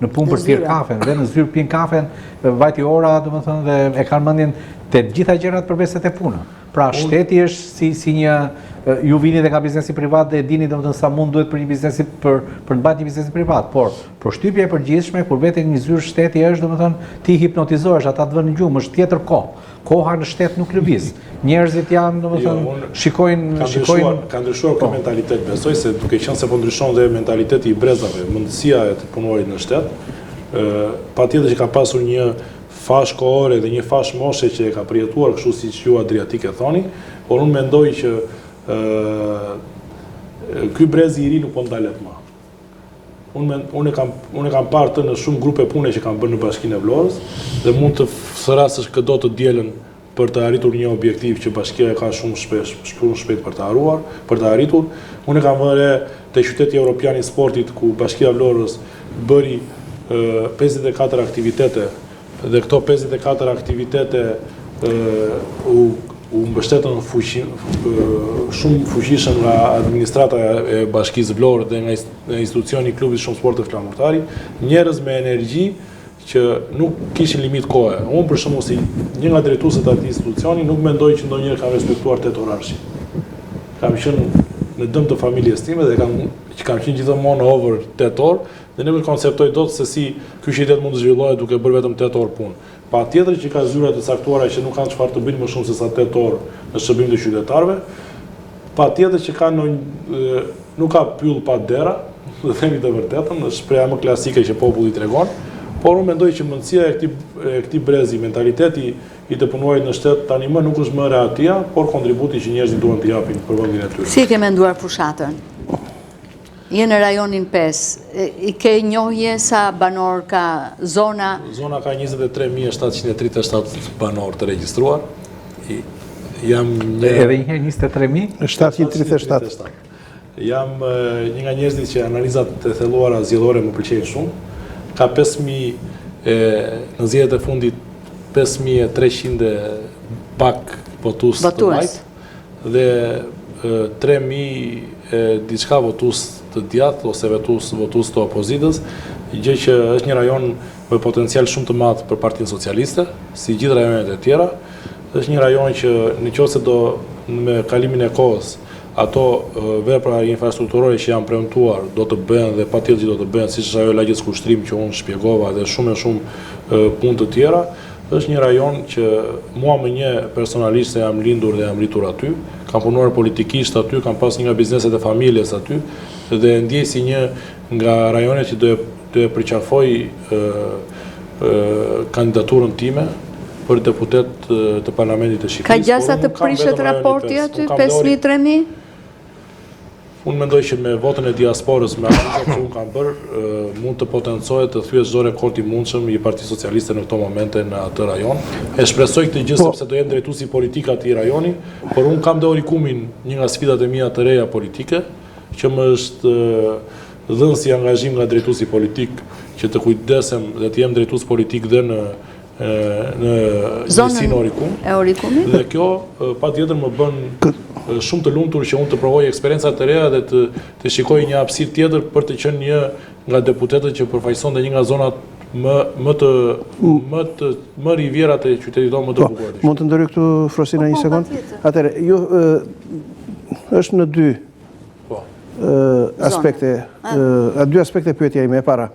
në punë për thirr kafen, vjen në zyrë pin kafen, vajti ora domethënë dhe e kanë mendjen te gjitha gjërat përveç se te puna. Pra shteti është si një ju vini dhe nga biznesi privat dhe e dini domethënë sa mund duhet për një biznesi për të mbajtur një biznes privat, por përshtypja e përgjithshme kur vete një zyrë shteti është domethënë ti hipnotizohesh, ata të vënë në gjumë, është tjetër kohë. Koha në shtet nuk lëviz. Njerëzit janë domethënë shikojnë ka ndryshuar ky mentalitet, besoj se duke qenë se po ndryshon dhe mentaliteti i brezave, mundësia e të punuarit në shtet, patjetër që ka pasur një fash kohore dhe një fash moshe që e ka përjetuar kështu siç ju Adriatik e thoni, por unë mendoj që ky brez i ri nuk po ndalet më. Unë e kam parë të në shumë grupe pune që kam bërë në Bashkinë e Vlorës dhe mund të thrasësh këdo të dielën për të arritur një objektiv që bashkia e ka shumë shpejt për të arritur. Unë e kam vënë te qyteti evropian i sportit ku Bashkia e Vlorës bëri 54 aktivitete dhe këto 54 aktivitete u mbështetën shumë fuqishëm nga administrata e Bashkisë Vlorë dhe nga institucioni i klubit Shumë Sport të Flamurtari, njerëz me energji që nuk kishin limit kohe. Unë për shembull si një nga drejtuesit e atij institucioni nuk mendoj që ndonjëherë kam respektuar 8 orarshin. Kam qenë në dëm të familjes time dhe kam qenë gjithmonë over 8 orë dhe nuk e konceptoj dot se si ky qytet mund të zhvillohet duke bërë vetëm 8 orë punë. Patjetër që ka zyra të caktuara që nuk kanë çfarë të bëjnë më shumë se sa 8 orë në shërbim të qytetarëve. Patjetër që nuk ka pyll pa dera, dhe themi të vërtetën, është shpreha më klasike që populli tregon, por unë mendoj që mundësia e këtij brezi, mentaliteti i të punuarit në shtet tani më nuk është më reatia, por kontributi që njerëzit duan t'i japin për vendin e tyre. Si e ke menduar fushatën? Je në rajonin 5, i ke njohje sa banor ka zona? Zona ka 23.737 banor të regjistruar. Edhe një 23.737. Jam një nga njerëzit që analizat e thelluara zgjedhore më pëlqejnë shumë. Ka 5.000 në zgjedhjet e fundit 5.300 pak votues të vajt dhe 3.000 diçka votues të djathtë ose votues të opozitës, gjë që është një rajon me potencial shumë të madh për Partinë Socialiste, si gjithë rajonet e tjera. Është një rajon që nëse do me kalimin e kohës ato vepra infrastrukturore që janë premtuar do të bëhen dhe patjetër do të bëhen, siç është ajo lagjes kushtrim që unë shpjegova dhe shumë punë të tjera. Është një rajon që mua më një personalisht se jam lindur dhe jam rritur aty, kam punuar politikisht aty, kam pas një nga bizneset e familjes aty dhe ndjej si një nga rajonet që të përqafoj kandidaturën time për deputet të Parlamentit të Shqipërisë. Ka gjasa të prishet raporti aty, 5.000-3.000? Unë mendoj që me votën e diasporës, me analizat që unë kam bërë, mund të potencohet të thyes çdo rekord i mundshëm i Partisë Socialiste në këto momente në atë rajon. E shpresoj këtë gjë sepse do jem drejtuesi politik atij rajoni, por unë kam Orikumin, një nga sfidat e mia të reja politike, që më është dhënë si angazhim nga drejtuesi politik që të kujdesem dhe të jem drejtues politik dhe në gjësinë Orikumit. Dhe kjo patjetër më bën shumë të lumtur që unë të provoj eksperjenca të reja dhe të shikoj një hapësirë tjetër për të qenë një nga deputetët që përfaqësonte një nga zonat më rivjerat e qytetit tonë më të bukur. Mund të ndërhyj këtu Frosina një sekond? Atëherë, ju është në dy aspekte, dy aspekte pyetja ime e para.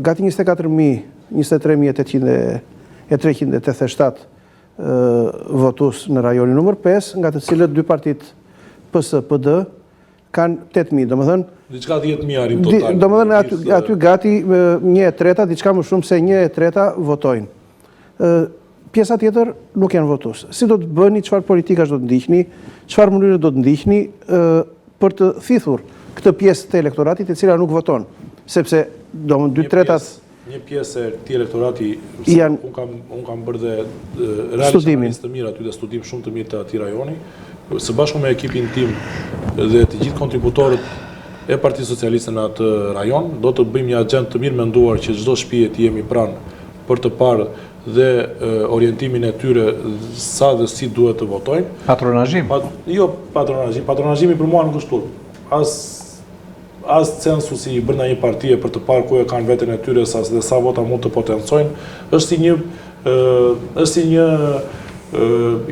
Gati 23.387 votus në rajonin numër 5, nga të cilët dy partit PS-PD kanë 8.000, domethënë diçka 10.000 arrim total. Domethënë aty gati 1/3, diçka më shumë se 1/3 votojnë. Pjesa tjetër nuk janë votues. Si do të bëni, çfarë politikash do të ndiqni, çfarë mënyre do të ndiqni për të thithur këtë pjesë të elektoratit e cila nuk voton, sepse domethënë 2/3 një pjesë e këtij elektorati, unë kam bërë dhe realisht të mirë aty dhe studim shumë të mirë të atij rajoni, së bashku me ekipin tim dhe të gjithë kontributorët e Partisë Socialiste në atë rajon, do të bëjmë një agjend të mirë menduar që çdo shtëpi të jemi pranë për të parë dhe orientimin e tyre sa dhe si duhet të votojnë. Patronazhim? Jo patronazhim. Patronazhimi për mua nuk është turp. As censusi i bërë një partie për të parë ku e kanë veten e tyre dhe sa vota mund të potencojnë, është si një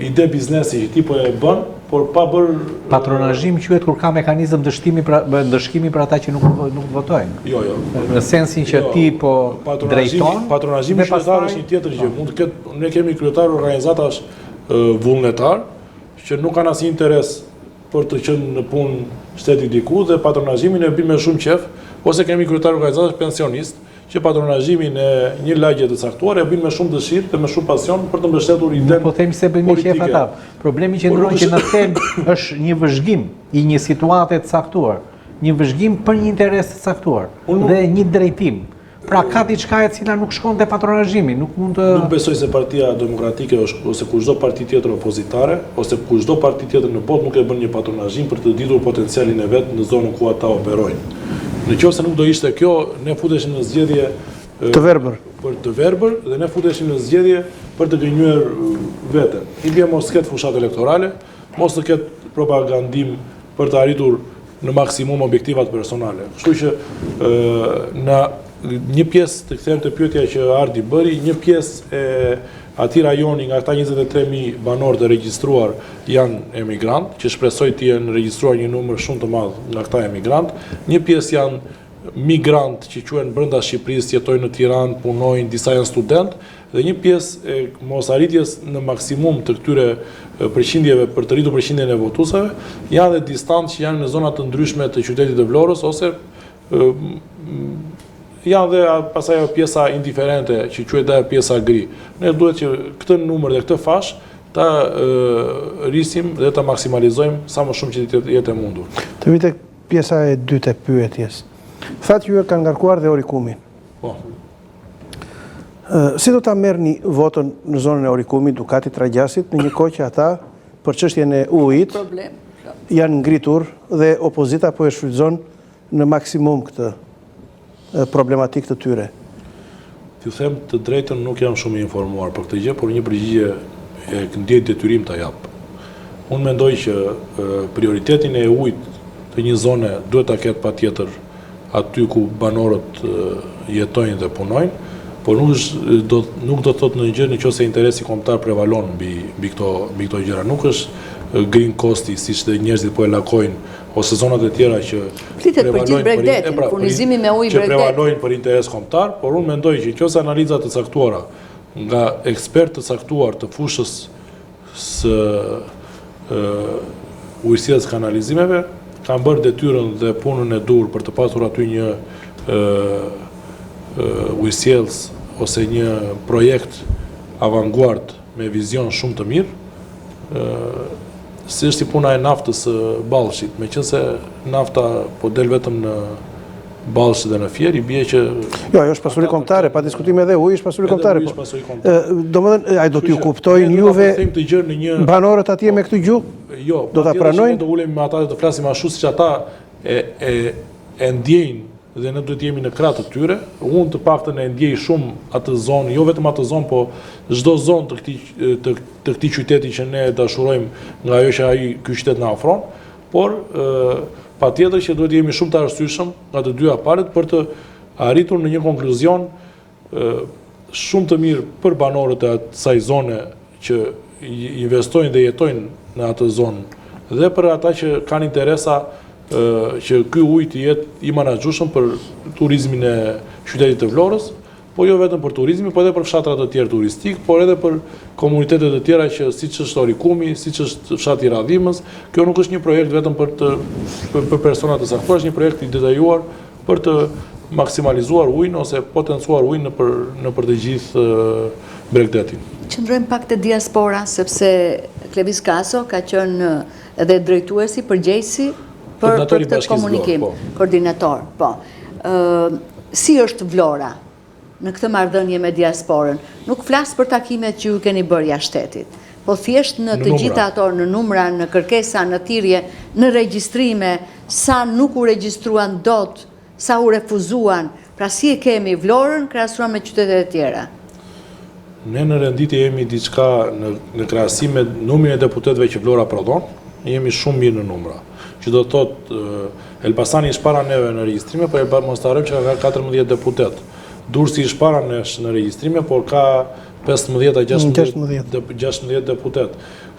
ide biznesi që ti po e bën, por pa bërë... Patronazhim quhet kur ka mekanizëm dëshkimi për ata që nuk votojnë. Jo. Në sensin që ti po drejton... Patronazhimi qytetar është një tjetër gjë. Mund të ketë, ne kemi kryetar organizatash vullnetar, që nuk kanë asnjë interes për të qenë në punë shteti diku dhe patronazhimin e bëjmë me shumë qef, ose kemi kryetar organizatash pensionist, që patronazhimin e një lagje të caktuar e bëjnë me shumë dëshirë dhe me shumë pasion për të mbështetur idenë politike. Po themi se bëjmë qef ata. Problemi që ndron që në thelb është një vëzhgim i një situate të caktuar, një vëzhgim për një interes të caktuar dhe një drejtim. Pra ka diçka e cila nuk shkon te patronazhimi, nuk mund të... Nuk besoj se Partia Demokratike ose kushdo parti tjetër opozitare, ose kushdo parti tjetër në botë nuk e bën një patronazhim për të ditur potencialin e vet në zonën ku ata operojnë. Në qoftë se nuk do ishte kjo, ne futeshim në zgjedhje të verbër dhe ne futeshim në zgjedhje për të gënjur veten. I bie mos ketë fushat elektorale, mos të ketë propagandim për të arritur në maksimum objektivat personale. Kështu që në një pjesë të kthejmë të pyetja që Ardi bëri, një pjesë e atij rajoni nga ata 23.000 banorë të regjistruar janë emigrant, që shpresoj të jenë regjistruar një numër shumë të madh nga këta emigrant. Një pjesë janë migrant që quhen brenda Shqipërisë, jetojnë në Tiranë, punojnë, disa janë student, dhe një pjesë e mosarritjes në maksimum të këtyre përqindjeve për të rritur përqindjen e votuesave, janë dhe distancë që janë në zona të ndryshme të qytetit të Vlorës ose janë dhe pasaj pjesa indiferente që quhet dhe pjesa gri. Ne duhet që këtë numër dhe këtë fash ta rrisim dhe ta maksimalizojmë sa më shumë që të jetë e mundur. Të vite pjesa e dytë e pyetjes. Thatë ju e kanë ngarkuar dhe Orikumin. Po. Si do ta merrni votën në zonën e Orikumit, Dukatit, Tragjasit, në një kohë që ata për çështjen e ujit janë ngritur dhe opozita po e shfrytëzon në maksimum këtë problematik të tyre? T'ju them të drejtën, nuk jam shumë informuar për këtë gjë, por një përgjigje e ndjej detyrim ta jap. Unë mendoj që prioritetin e ujit të një zone duhet ta ketë patjetër aty ku banorët jetojnë dhe punojnë, por nuk do të thotë në gjë nëse interesi kombëtar prevalon mbi këto gjëra. Nuk është green costi, siç dhe njerëzit po e lakojnë, ose zonat e tjera që prevalojnë për interes kombëtar, por unë mendoj që nëse analizat të caktuara nga ekspertë të caktuar të fushës së ujësisë së kanalizimeve kanë bërë detyrën dhe punën e dur për të pasur aty një ujësjellës ose një projekt avanguard me vizion shumë të mirë, si është i puna e naftës së Ballshit, meqense nafta po del vetëm në Ballsh dhe në Fier, i bie që Jo, ajo është pasuri kombëtare, pa diskutim edhe uji është pasuri kombëtare. Uji është pasuri kombëtare. Domethënë, ai do t'ju kuptojnë juve të gjë në një banorët atje me këtë gjuhë? Jo, do ta pranojnë? Do ulemi me ata dhe të flasim ashtu siç ata e ndjejnë dhe ne duhet jemi në krah të tyre. Unë të paktën e ndjej shumë atë zonë, jo vetëm atë zonë, po çdo zonë të këtij qyteti që ne dashurojmë nga ajo që ky qytet na ofron, por patjetër që duhet jemi shumë të arsyeshëm nga të dyja palët për të arritur në një konkluzion shumë të mirë për banorët e asaj zone që investojnë dhe jetojnë në atë zonë dhe për ata që kanë interesa që ky ujë të jetë i menaxhueshëm për turizmin e qytetit të Vlorës, po jo vetëm për turizmin, po edhe për fshatrat të tjerë turistik, por edhe për komunitetet të tjera që siç është Orikumi, siç është fshati i Radhimës. Kjo nuk është një projekt vetëm për persona të saktuar, është një projekt i detajuar për të maksimalizuar ujin ose potencuar ujin në për të gjithë Bregdetin. Qëndrojmë pak te diaspora, sepse Klevis Kaso ka qenë edhe drejtuesi përgjegjësi për këtë komunikim, koordinator, po. Si është Vlora në këtë marrëdhënie me diasporën? Nuk flas për takimet që ju keni bërë jashtë shtetit, po thjesht në të gjitha ato, në numra, në kërkesa, në thirrje, në regjistrime, sa nuk u regjistruan dot, sa u refuzuan. Pra si e kemi Vlorën krahasuar me qytetet e tjera? Ne në renditje jemi diçka në krahasim me numrin e deputetëve që Vlora prodhon, jemi shumë mirë në numra. Që do të thotë Elbasani është para neve në regjistrime, por mos harrojmë që ka 14 deputet. Durrësi është para nesh në regjistrime, por ka 15-16 deputet.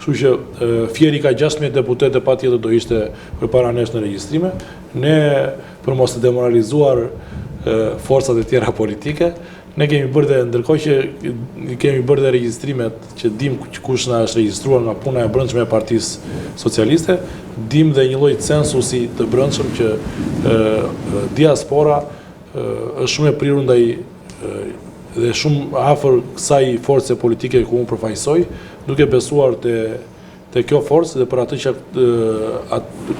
Kështu që Fieri ka 16 deputet dhe patjetër do ishte përpara nesh në regjistrime. Ne, për mos të demoralizuar forcat e tjera politike, ne kemi bërë dhe ndërkohë që kemi bërë dhe regjistrimet që dim kush na është regjistruar nga puna e brendshme e Partisë Socialiste, dim dhe një lloj censusi të brendshëm që diaspora është shumë e prirur ndaj dhe shumë afër kësaj force politike ku unë përfaqësoj, duke besuar te kjo forcë dhe për atë që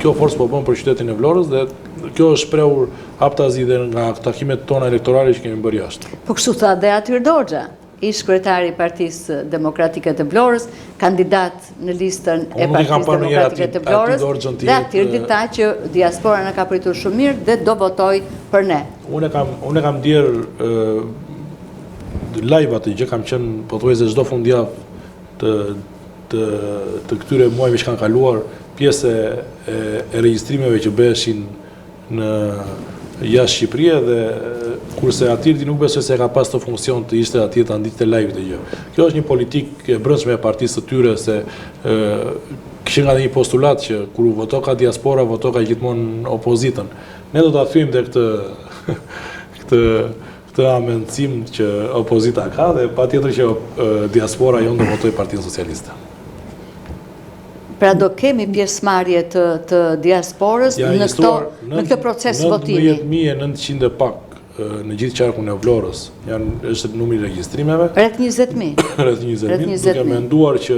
kjo forcë po bën për qytetin e Vlorës dhe kjo është shprehur haptazi dhe nga takimet tona elektorale që kemi bërë jashtë. Po kështu tha dhe Atyr Doxha, ish kryetari i Partisë Demokratike të Vlorës, kandidat në listën e Partisë Demokratike të Vlorës, dhe Atyr tha që diaspora na ka pritur shumë mirë dhe do votoj për ne. Unë kam ndjerë live atë gjë, kam qenë pothuajse çdo fundjavë të këtyre muajve që kanë kaluar, pjesë e regjistrimeve që bëheshin në jashtë Shqipërie dhe kurse Atirti nuk besoj se ka pas të funksion të ishte atje të ndiqte live të gjë. Kjo është një politikë e brendshme e partisë të tyre se kishin nga dhe një postulat që kur voto ka diaspora, voto ka gjithmonë opozitën. Ne do ta thyejmë dhe këtë amencim që opozita ka dhe patjetër që diaspora jonë do votoj Partinë Socialiste. Pra do kemi pjesëmarrje të diasporës në këtë proces votimi. 19.900 pak në gjithë qarkun e Vlorës, është numri i regjistrimeve. Rreth 20.000. Rreth 20.000, duke menduar që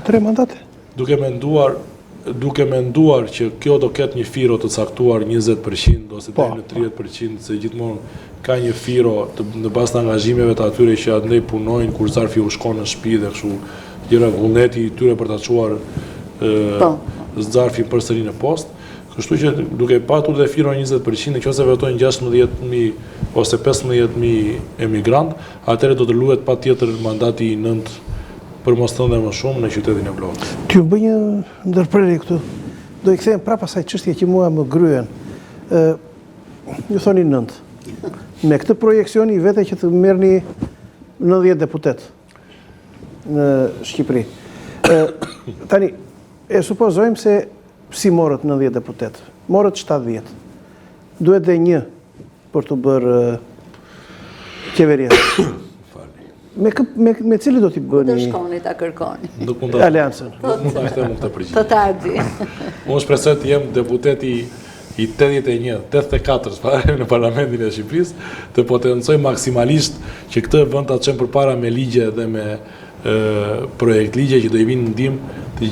3 mandate. Duke menduar që kjo do ketë një firo të caktuar 20% ose deri në 30%, se gjithmonë ka një firo në bazë të angazhimeve të atyre që andej punojnë kur zarfi u shkon në shtëpi dhe kështu gjëra vullneti i tyre për ta çuar zarfin përsëri në post. Kështu që duke patur dhe firo 20%, nëse votojnë 16.000 ose 15.000 emigrant, atëherë do të luhet patjetër mandati i 9 për mos thënë më shumë në qytetin e Vlorës. T'ju bëj një ndërprerje këtu. Do i kthehem prapë asaj çështje që mua më gryen. Ju thoni 9. Me këtë projekcion i vete që të merrni 90 deputet në Shqipëri. Tani, e supozojmë se si morët 90 deputet. Morët 70. Duhet dhe një për të bërë qeveria. Me cili do t'i bëni? Do shkoni ta kërkoni. Aleancën. Nuk mund ta them këtë përgjigje. Të tardi. Unë shpresoj të jem deputeti i 84 në Parlamentin e Shqipërisë, të potencoj maksimalisht që këtë vend ta çojmë përpara me ligje dhe me projekt ligje që do i vinë ndihmë të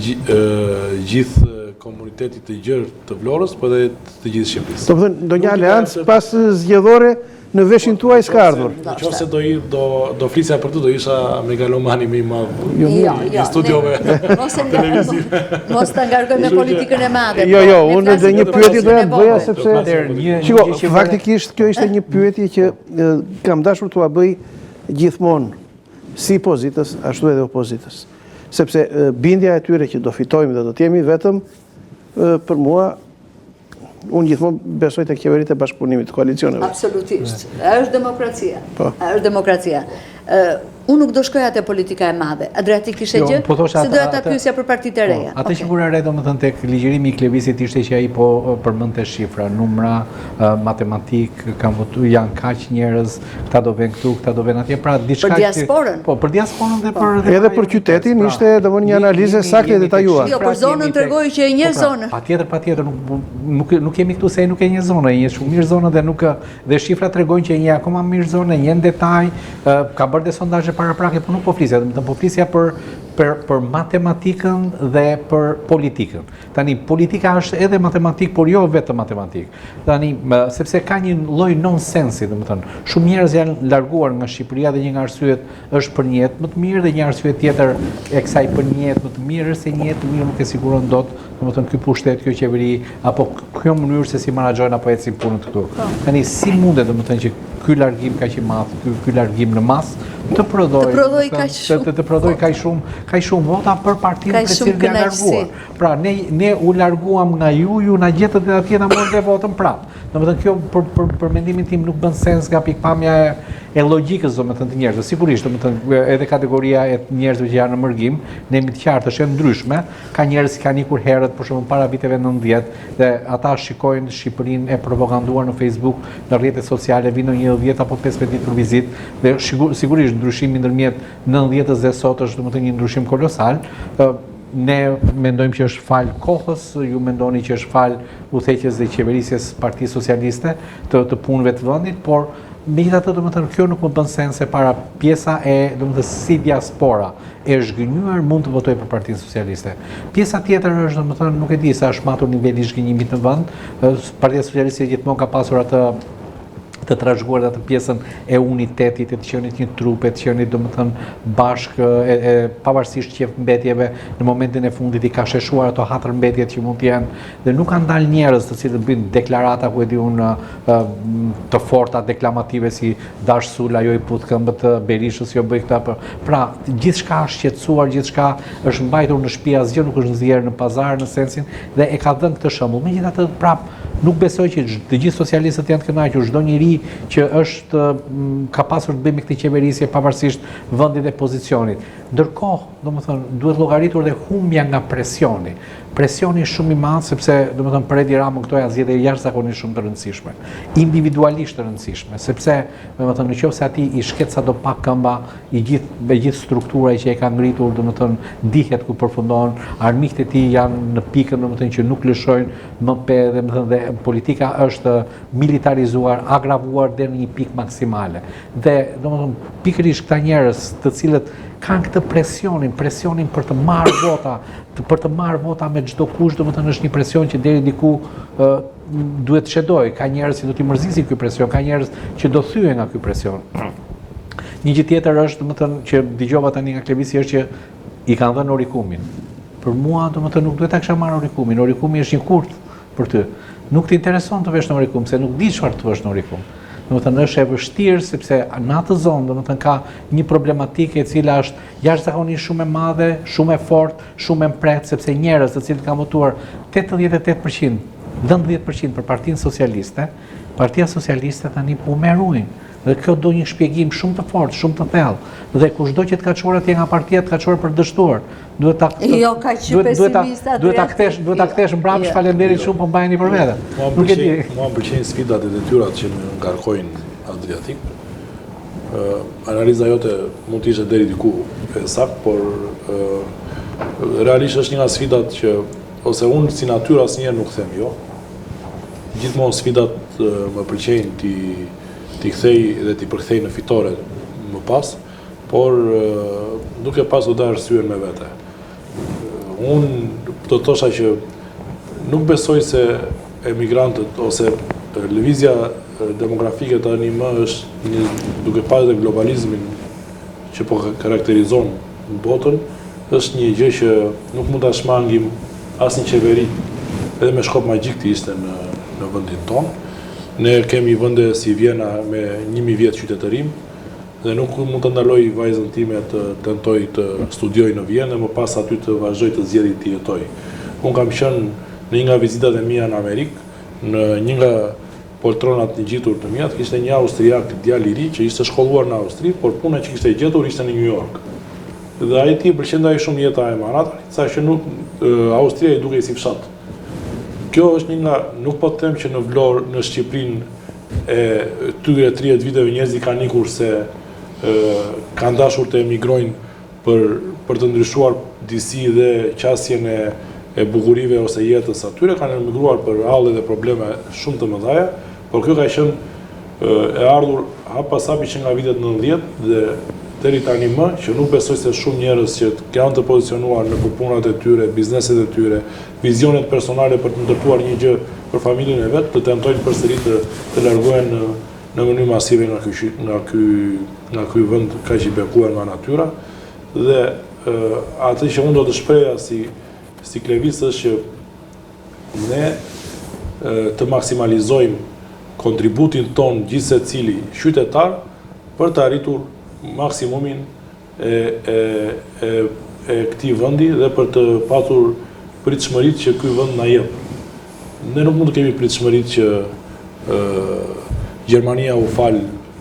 gjithë komunitetit të gjerë të Vlorës, po edhe të gjithë Shqipërisë. Do të thënë ndonjë aleancë pas zgjedhore në veshin tuaj s'ka ardhur. Nëse do flisja për të, do isha megalomani më i madh. Jo, studiove televizive. Mos ta ngarkojmë me politikën e madhe. Jo, unë edhe një pyetje doja të bëja sepse Shiko, faktikisht kjo ishte një pyetje që kam dashur t'ua bëj gjithmonë si pozitës ashtu edhe opozitës. Sepse bindja e tyre që do fitojmë dhe do të jemi vetëm për mua unë gjithmonë besoj tek qeveritë e bashkëpunimit të koalicioneve. Absolutisht. Është demokracia. Është demokracia. Unë nuk do shkoja te politika e madhe. Adriatik kishe gjë? Se doja ta pyesja për partitë e reja. Atë që bura re domethënë tek ligjërimi i Klevisit ishte që ai po përmendte shifra, numra, matematik, janë kaq njerëz, këta do vën këtu, këta do vën atje, pra diçka për diasporën. Po, për diasporën dhe për edhe për qytetin ishte domosdoshmë një analizë saktë e detajuar. Jo, për zonën tregoi që e njeh zonën. Patjetër, nuk kemi këtu se nuk e njeh zonën, e njeh shumë mirë zonën dhe shifrat tregojnë që e njeh akoma mirë zonën, e njeh në detaj, ka bërë dhe sondazhe paraprake, po nuk po flisja, po flisja për matematikën dhe për politikën. Tani, politika është edhe matematik, por jo vetëm matematik. Tani, sepse ka një lloj nonsensi, domethënë, shumë njerëz janë larguar nga Shqipëria dhe një nga arsyet është për një jetë më të mirë dhe një arsye tjetër e kësaj për një jetë më të mirë se një jetë të mirë nuk e siguron dot, domethënë ky pushtet, kjo qeveri apo kjo mënyrë se si menaxhojnë apo ecin punën këtu. Tani, si mundet domethënë që ky largim kaq i madh, ky largim në masë të prodhoj kaq shumë vota për partinë të cilën janë larguar. Pra ne u larguam nga ju na gjetët edhe atje na morën votën prapë. Domethënë kjo për mendimin tim nuk bën sens nga pikpamja e logjikës domethënë të njerëzve. Sigurisht, domethënë edhe kategoria e njerëzve që janë në mërgim, ne jemi të qartë është e ndryshme. Ka njerëz që kanë ikur herët, për shembull para viteve 90 dhe ata shikojnë Shqipërinë e propaganduar në Facebook, në rrjetet sociale, vinë një 10 apo 15 ditë për vizitë dhe sigurisht ndryshimi ndërmjet 90-s dhe sot është domethënë një ndryshim kolosal. Ne mendojmë që është fal kohës, ju mendoni që është fal udhëheqjes dhe qeverisjes Partisë Socialiste të punëve të vendit, por megjithatë domethënë kjo nuk më bën sens se para pjesa e domethënë si diaspora e zhgënjur mund të votojë për Partinë Socialiste. Pjesa tjetër është domethënë nuk e di sa është matur niveli i zhgënjimit në vend. Partia Socialiste gjithmonë ka pasur atë të trashëguar atë pjesën e unitetit, të qenit një trup, të qenit domethënë bashkë, pavarësisht qefmbetjeve, në momentin e fundit i ka sheshuar ato 4 mbetjet që mund të jenë dhe nuk kanë dalë njerëz të cilët bëjnë deklarata ku e di unë të forta deklamative si Dash Sula, jo i put këmbët të Berishës, jo bëj këtë. Pra, gjithçka është qetësuar, gjithçka është mbajtur në shtëpi, asgjë nuk është nxjerrë në pazar në sensin dhe e ka dhënë këtë shembull. Megjithatë, prap nuk besoj që të gjithë socialistët janë të kënaqur, çdo njeri që ka pasur të bëjë me këtë qeverisje pavarësisht vendit dhe pozicionit. Ndërkohë, domethënë, duhet llogaritur dhe humbja nga presioni. Presioni është shumë i madh sepse domethënë për Edi Ramën këto janë zgjedhje jashtëzakonisht shumë të rëndësishme, individualisht të rëndësishme, sepse domethënë nëse aty i shket sado pak këmba, i gjithë struktura që e ka ngritur domethënë dihet ku përfundon, armiqtë e tij janë në pikën domethënë që nuk lëshojnë më pe dhe domethënë dhe politika është militarizuar, agravuar deri në një pikë maksimale. Dhe domethënë pikërisht këta njerëz të cilët kanë këtë presionin për të marrë vota me çdo kush, domethënë është një presion që deri diku duhet të shedoj. Ka njerëz që do t'i mërzisi ky presion, ka njerëz që do thyhen nga ky presion. Një gjë tjetër është domethënë që dëgjova tani nga Klevisi është që i kanë dhënë orikumin. Për mua domethënë nuk duhet ta kisha marrë orikumin. Orikumi është një kurt për ty. Nuk të intereson të vesh në orikum, se nuk di çfarë të vesh në orikum. Domethënë është e vështirë sepse në atë zonë domethënë ka një problematikë e cila është jashtëzakonisht shumë e madhe, shumë e fortë, shumë e mprehtë sepse njerëz të cilët kanë votuar 88%, 19% për Partinë Socialiste, Partia Socialiste tani po merruin. Dhe kjo do një shpjegim shumë të fortë, shumë të thellë. Dhe kushdo që të ka çuar atje nga partia të ka çuar për dështuar. Duhet ta kthesh mbrapa, faleminderit shumë po mbajeni për vete. Nuk e di. Mua pëlqejnë sfidat e detyrat që më ngarkojnë Adriatik. Analiza jote mund të ishte deri diku e saktë, por realisht është një nga sfidat që ose unë si natyrë asnjëherë nuk them jo. gjithmonë sfidat më pëlqejnë t'i kthej dhe t'i përkthej në fitore më pas, por duke pasur dhe arsyen me vete. Unë do të thosha që nuk besoj se emigrantët ose lëvizja demografike tani më është duke parë dhe globalizmin që po karakterizon botën, është një gjë që nuk mund ta shmangim asnjë qeveri, edhe me shkop magjik të ishte në vendin tonë. Ne kemi vende si Vjena me 1000 vjet qytetërim dhe nuk mund të ndaloj vajzën time të tentoj të studioj në Vjenë dhe më pas aty të vazhdoj të zgjedhë të jetoj. Unë kam qenë në një nga vizitat e mia në Amerikë, në një nga poltronat në gjitur të mia, kishte një austriak djalë i ri që ishte shkolluar në Austri, por puna që kishte gjetur ishte në New York. Dhe ai i pëlqendai shumë jeta e Manhattan, sa që nuk Austria i dukej si fshat. Kjo është një nga, nuk po të them që në Vlorë, në Shqipërinë e tyre 30 viteve njerëzit kanë ikur se kanë dashur të emigrojnë për të ndryshuar disi dhe qasjen e bukurive ose jetës atyre, kanë emigruar për halle dhe probleme shumë të mëdha, por kjo ka qenë e ardhur hap pas hapi që nga vitet 90 dhe deri tani më, që nuk besoj se shumë njerëz që janë të pozicionuar në punat e tyre, bizneset e tyre, vizionet personale për të ndërtuar një gjë për familjen e vet, të tentojnë përsëri të largohen në mënyrë masive nga ky vend kaq i bekuar nga natyra. Dhe atë që unë do të shpreha si Klevis është që ne të maksimalizojmë kontributin ton gjithë secili qytetar për të arritur maksimumin e këtij vendi dhe për të patur pritshmëritë që ky vend na jep. Ne nuk mund të kemi pritshmëritë që Gjermania u fal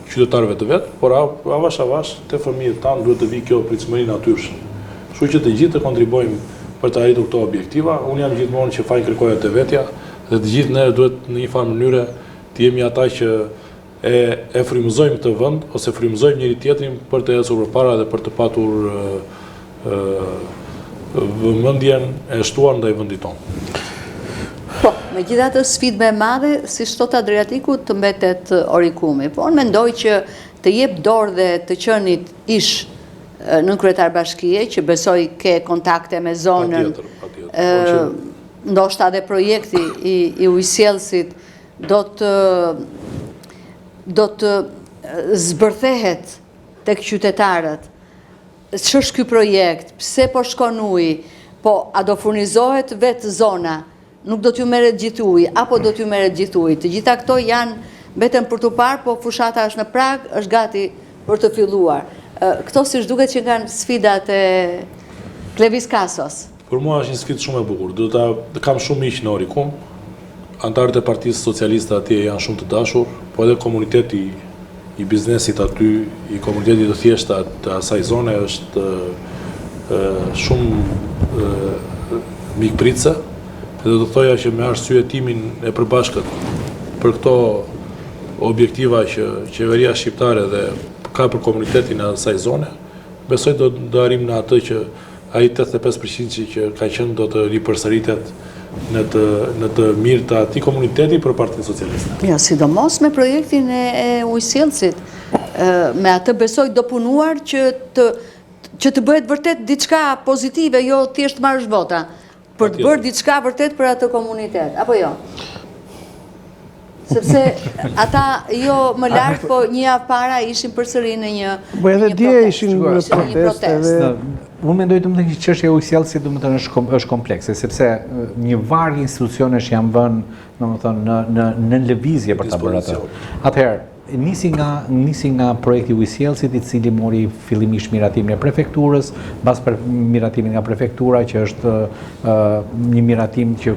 qytetarëve të vet, por avash te fëmijët tanë duhet të vijë kjo pritshmëri natyrshme. Kështu që të gjithë të kontribuojmë për të arritur këto objektiva. Unë jam gjithmonë që fal kërkoja te vetja dhe të gjithë ne duhet në një farë mënyre të jemi ata që e frymëzojmë këtë vend ose frymëzojmë njëri tjetrin për të ecur përpara dhe për të patur vëmendjen e shtuar ndaj vendit tonë. Po, megjithatë sfidë më e madhe, si thot Adriatiku, të mbetet Orikumi. Po, unë mendoj që të jep dorë dhe të qenit ish nën kryetar bashkie, që besoj ke kontakte me zonën, ndoshta edhe projekti i ujësjellësit do të zbërthehet tek qytetarët. Ç'është ky projekt? Pse po shkon uji? Po, a do furnizohet vetë zona? Nuk do t'ju merret gjithë uji, apo do t'ju merret gjithë uji? Të gjitha këto janë vetëm për t'u parë, po fushata është në prag, është gati për të filluar. Këto siç duket që kanë sfidat e Klevis Kasos. Për mua është një sfidë shumë e bukur. Kam shumë miq në Orikum. Antarët e Partisë Socialiste atje janë shumë të dashur, po edhe komuniteti i biznesit aty, i komunitetit të thjeshta të asaj zone është shumë mikpritse. Dhe do thoja që me arsye timin e përbashkët për këto objektiva që qeveria shqiptare dhe ka për komunitetin e asaj zone, besoj do arrim në atë që ai 85% që ka qenë do të ripërsëritet në të mirë të atij komuniteti për Partinë Socialiste. Jo, sidomos me projektin e ujësjellësit, me atë besoj do punuar që të bëhet vërtet diçka pozitive, jo thjesht marrësh vota, për të bërë diçka vërtet për atë komunitet, apo jo? Sepse ata jo më lart, po një javë para ishin përsëri në një protestë. Po edhe dje ishin në protestë. Unë mendoj domethënë që çështja e ujësjellësit domethënë është komplekse, sepse një varg institucionesh janë vënë domethënë në lëvizje për ta bërë atë. Atëherë nisi nga projekti ujësjellësit, i cili mori fillimisht miratimin e prefekturës, mbas miratimin nga prefektura që është një miratim që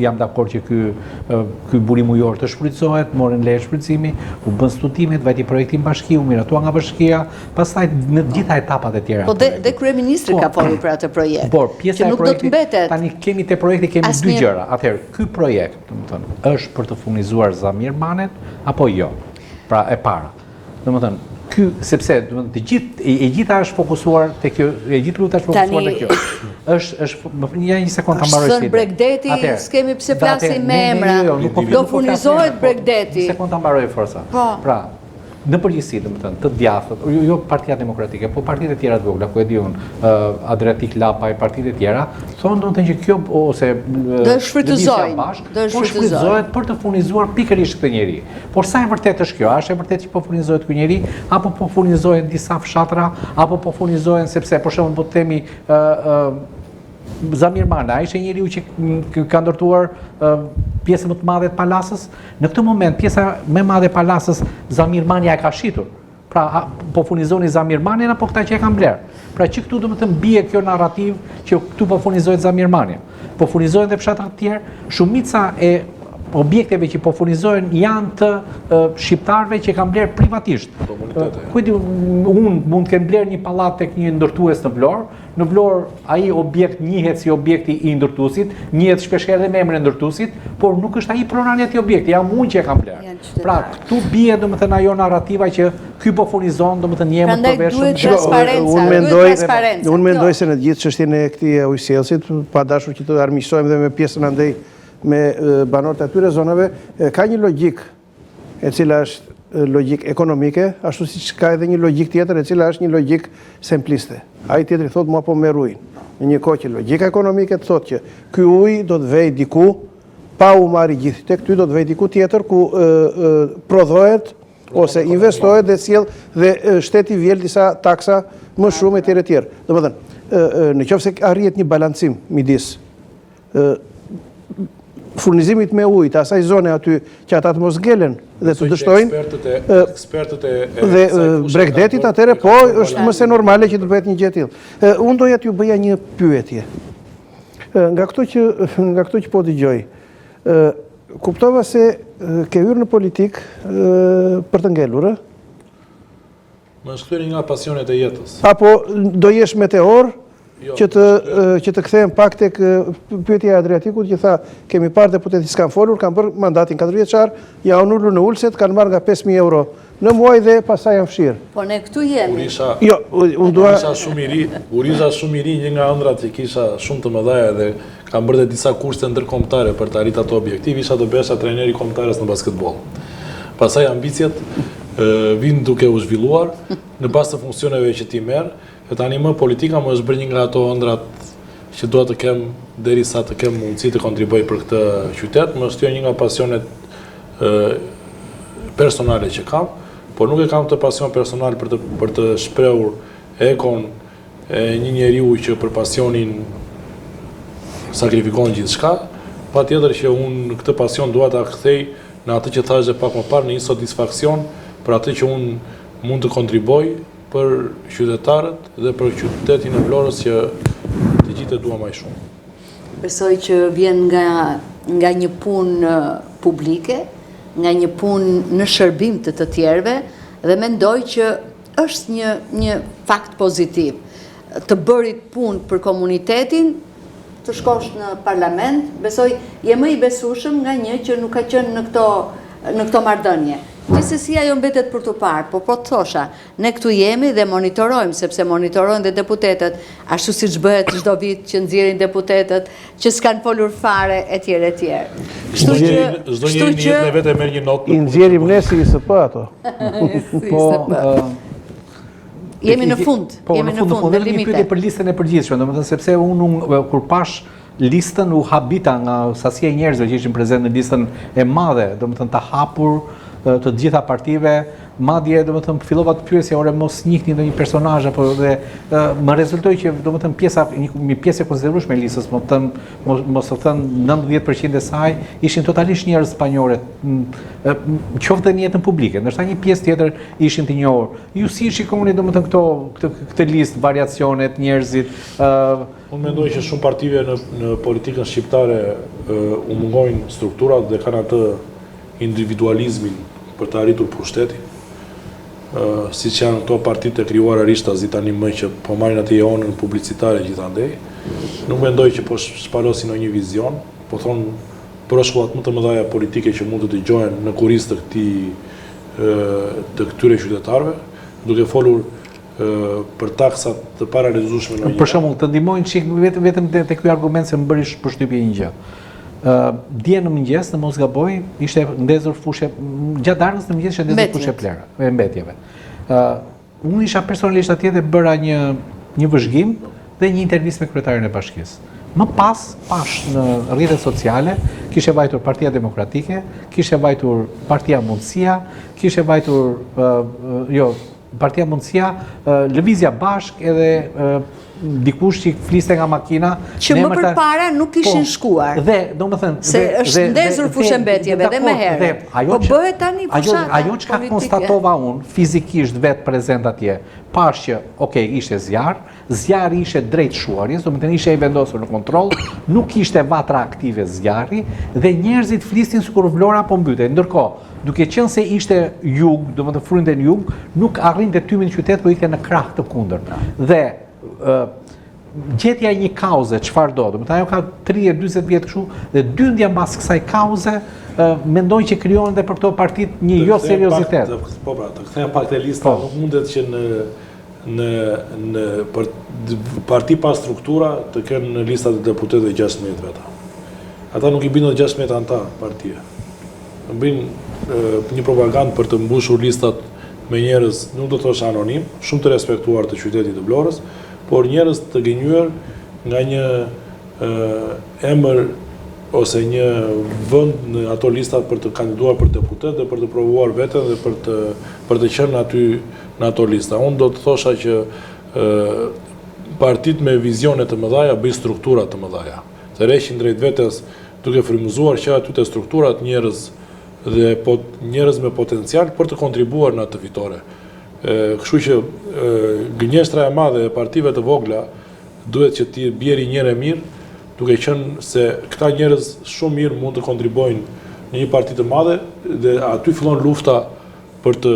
jam dakord që ky burim ujor të shfrytëzohet, morën leje shfrytëzimi, u bën studimet, vajti projekti në bashki, u miratua nga bashkia, pastaj në të gjitha etapat e tjera. Po dhe kryeministri ka folur për atë projekt. Por pjesa e projektit, tani kemi te projekti kemi dy gjëra. Atëherë, ky projekt, domethënë, është për të furnizuar Zamir Manet apo jo? Pra e para. Domethënë, sepse e gjitha është fokusuar te kjo, e gjithë luta është fokusuar te kjo. Është një sekondë ta mbaroj. Është Bregdeti, s'kemi pse flasim me emra. Do furnizohet Bregdeti. Një sekondë ta mbaroj forca. Pra, në përgjithësi, domethënë, të djathtë, jo Partia Demokratike, po partitë e tjera të vogla, ku e diun, Adriatik Lapaj, partitë e tjera, thonë domethënë që kjo ose do shfrytëzojnë, shfrytëzohet për të furnizuar pikërisht këtë njerëz. Por sa e vërtet është kjo? A është e vërtet që po furnizohet ky njerëz, apo po furnizohen disa fshatra, apo po furnizohen sepse për shembull po të themi Zamir Mana, a ishte njeriu që ka ndërtuar pjesën më të madhe të palasës? Në këtë moment, pjesa më e madhe e palasës, Zamir Mania e ka shitur. Pra, po furnizoni Zamir Mania apo këta që e kanë bler? Pra që këtu do të thënë bie kjo narrativ që këtu po furnizohet Zamir Mania. Po furnizohen dhe fshatrat të tjerë, shumica e objekteve që po furnizohen janë të shqiptarëve që kanë bler privatisht. Kujti, unë mund të kem bler një pallat tek një ndërtues në Vlorë. Në Vlorë ai objekt njihet si objekti i ndërtuesit, njihet shpeshherë me emrin e ndërtuesit, por nuk është ai pronari i atij objekti, jam unë që e kam bler. Pra, këtu bie domethënë ajo narrativa që ky po furnizon domethënë një emër të veshëm. Unë mendoj se në të gjithë çështjen e këtij ujësellësit, pa dashur që të armiqësohemi dhe me pjesën andej me banorët e atyre zonave, ka një logjik e cila është logjik ekonomike, ashtu siç ka edhe një logjik tjetër e cila është një logjik sempliste. Ai tjetri thotë mua po merr ujin. Në një kohë që logjika ekonomike thotë që ky ujë do të vejë diku pa u marrë gjithë, tek ty do të vejë diku tjetër ku prodhohet ose investohet dhe sjell dhe shteti vjel disa taksa më shumë etj etj. Domethënë, nëse arrihet një balancim midis furnizimit me ujë të asaj zone aty që ata të mos ngelen dhe të dështojnë dhe Bregdetit, atëre po është më se normale që të bëhet një gjë e tillë. Unë doja t'ju bëja një pyetje. Nga këto që po dëgjoj, kuptova se ke hyrë në politik për të ngelur, Më shkëtyri nga pasionet e jetës. Apo do jesh meteor që të kthehen pak tek pyetja e Adriatikut që tha kemi parë deputetë që kanë folur, kanë bërë mandatin 4 vjeçar, ja u ulur në ulset, kanë marrë nga 5.000 euro në muaj dhe pastaj janë fshirë. Po ne këtu jemi. Jo, unë dua Uriza shumë i ri, një nga ëndrat që kisha shumë të mëdha dhe kam bërë disa kurse ndërkombëtare për të arritur ato objektiv, isha të bëhesha trajneri kombëtarës në basketboll. Pastaj ambicjet vinë duke u zhvilluar në bazë të funksioneve që ti merr. E tani më politika më është bërë një nga ato ëndrat që dua të kem derisa të kem mundësi të kontribuoj për këtë qytet, më është një nga pasionet personale që kam, por nuk e kam të pasion personal për të shprehur ekon e një njeriu që për pasionin sakrifikon gjithçka, patjetër që unë këtë pasion dua ta kthej në atë që thash pak më parë, në një satisfaksion për atë që unë mund të kontribuoj për qytetarët dhe për qytetin e Vlorës që të gjithë e dua më shumë. Besoj që vjen nga një punë publike, nga një punë në shërbim të tjerëve dhe mendoj që është një fakt pozitiv. Të bërit punë për komunitetin, të shkosh në parlament, besoj je më i besueshëm nga një që nuk ka qenë në këto marrëdhënie. Gjithsesi ajo mbetet për të parë, po të thosha, ne këtu jemi dhe monitorojmë, sepse monitorojnë dhe deputetët, ashtu siç bëhet çdo vit që nxjerrin deputetët, që s'kan folur fare etj etj. Çdo njeri në jetën e vet e merr një notë. I nxjerrim ne si ISP ato. Jemi në fund, jemi në fund në limite. Pyetje për listën e përgjithshme, domethënë sepse unë kur pash listën u habita nga sasia e njerëzve që ishin prezent në listën e madhe, domethënë të hapur të gjitha partive, madje domethënë fillova të pyesja ore mos njihni ndonjë personazh apo dhe më rezultoi që domethënë një pjesë e konsiderueshme e listës, mos të thënë 90% e saj ishin totalisht njerëz spanjorë, qoftë në jetën publike, ndërsa një pjesë tjetër ishin të njohur. Ju si shikoni domethënë këtë listë, variacionet, njerëzit? Unë mendoj që shumë partive në politikën shqiptare u mungojnë strukturat dhe kanë atë individualizmin për të arritur pushtetin, siç janë këto partitë e krijuara rishtazi tani më që po marrin atë jeonën publicitare gjithandej. Nuk mendoj që po shpalosin në një vizion, po thonë proshkullat më të mëdha politike që mund të dëgjohen në kurriz të këtyre qytetarëve, duke folur për taksat të pararealizueshme në një. Për shembull, të ndihmojnë çik vetëm te ky argument se më bëri përshtypje një gjë. Dje në mëngjes, në mos gaboj, ishte ndezur fushë gjatë darkës në mëngjes ishte ndezur fushë plera, e mbetjeve. Unë isha personalisht atje dhe bëra një vëzhgim dhe një intervistë me kryetarin e bashkisë. Më pas, pash në rrjetet sociale, kishte vajtur Partia Demokratike, kishte vajtur Partia Mundësia, kishte vajtur Partia Mundësia, Lëvizja Bashk edhe dikush që fliste nga makina. Që më përpara nuk ishin shkuar. Dhe, do më thënë... Se është ndezur fushë mbetjeve dhe me herë. Po bëhet tani fushata ajo që ka konstatova unë, fizikisht vetë prezent atje, pash që, ishte zjarri ishte drejt shuarjes, do më thënë ishte i vendosur në kontroll, nuk ishte vatra aktive zjarri, dhe njerëzit flistin sikur Vlora po mbyte. Ndërkohë, duke qenë se ishte jug, do më të frynte në jug, nuk arrinte tymin në qytet, po ikte në krah të kundërt. Dhe gjetja një kauze, çfarë do më thënë, ajo ka 30-40 vjetë kështu, dhe dyndja mbas kësaj kauze, mendojnë që krijohen dhe për këto partit një jo seriozitet. Po pra, të kthejmë pak të lista, nuk mundet që në parti pa struktura të kenë në listat e deputetëve 16 veta. Ata nuk i binë 16 antar partie. Bëjnë një propagandë për të mbushur listat me njerëz, nuk do të thosh anonim, shumë të respektuar të qytetit të Vlorës, por njerëz të gënjur nga një emër ose një vend në ato listat për të kandiduar për deputet dhe për të provuar veten dhe për të qenë aty në ato lista. Unë do të thosha që partit me vizione të mëdhaja bëjnë struktura të mëdhaja. Të rreshin drejt vetes duke frymëzuar që aty të strukturat njerëz dhe njerëz me potencial për të kontribuar në atë fitore. Kështu që gënjeshtra e madhe e partive të vogla duhet që ti bjeri njëre mirë, duke qenë se këta njerëz shumë mirë mund të kontribuojnë në një parti të madhe dhe aty fillon lufta për të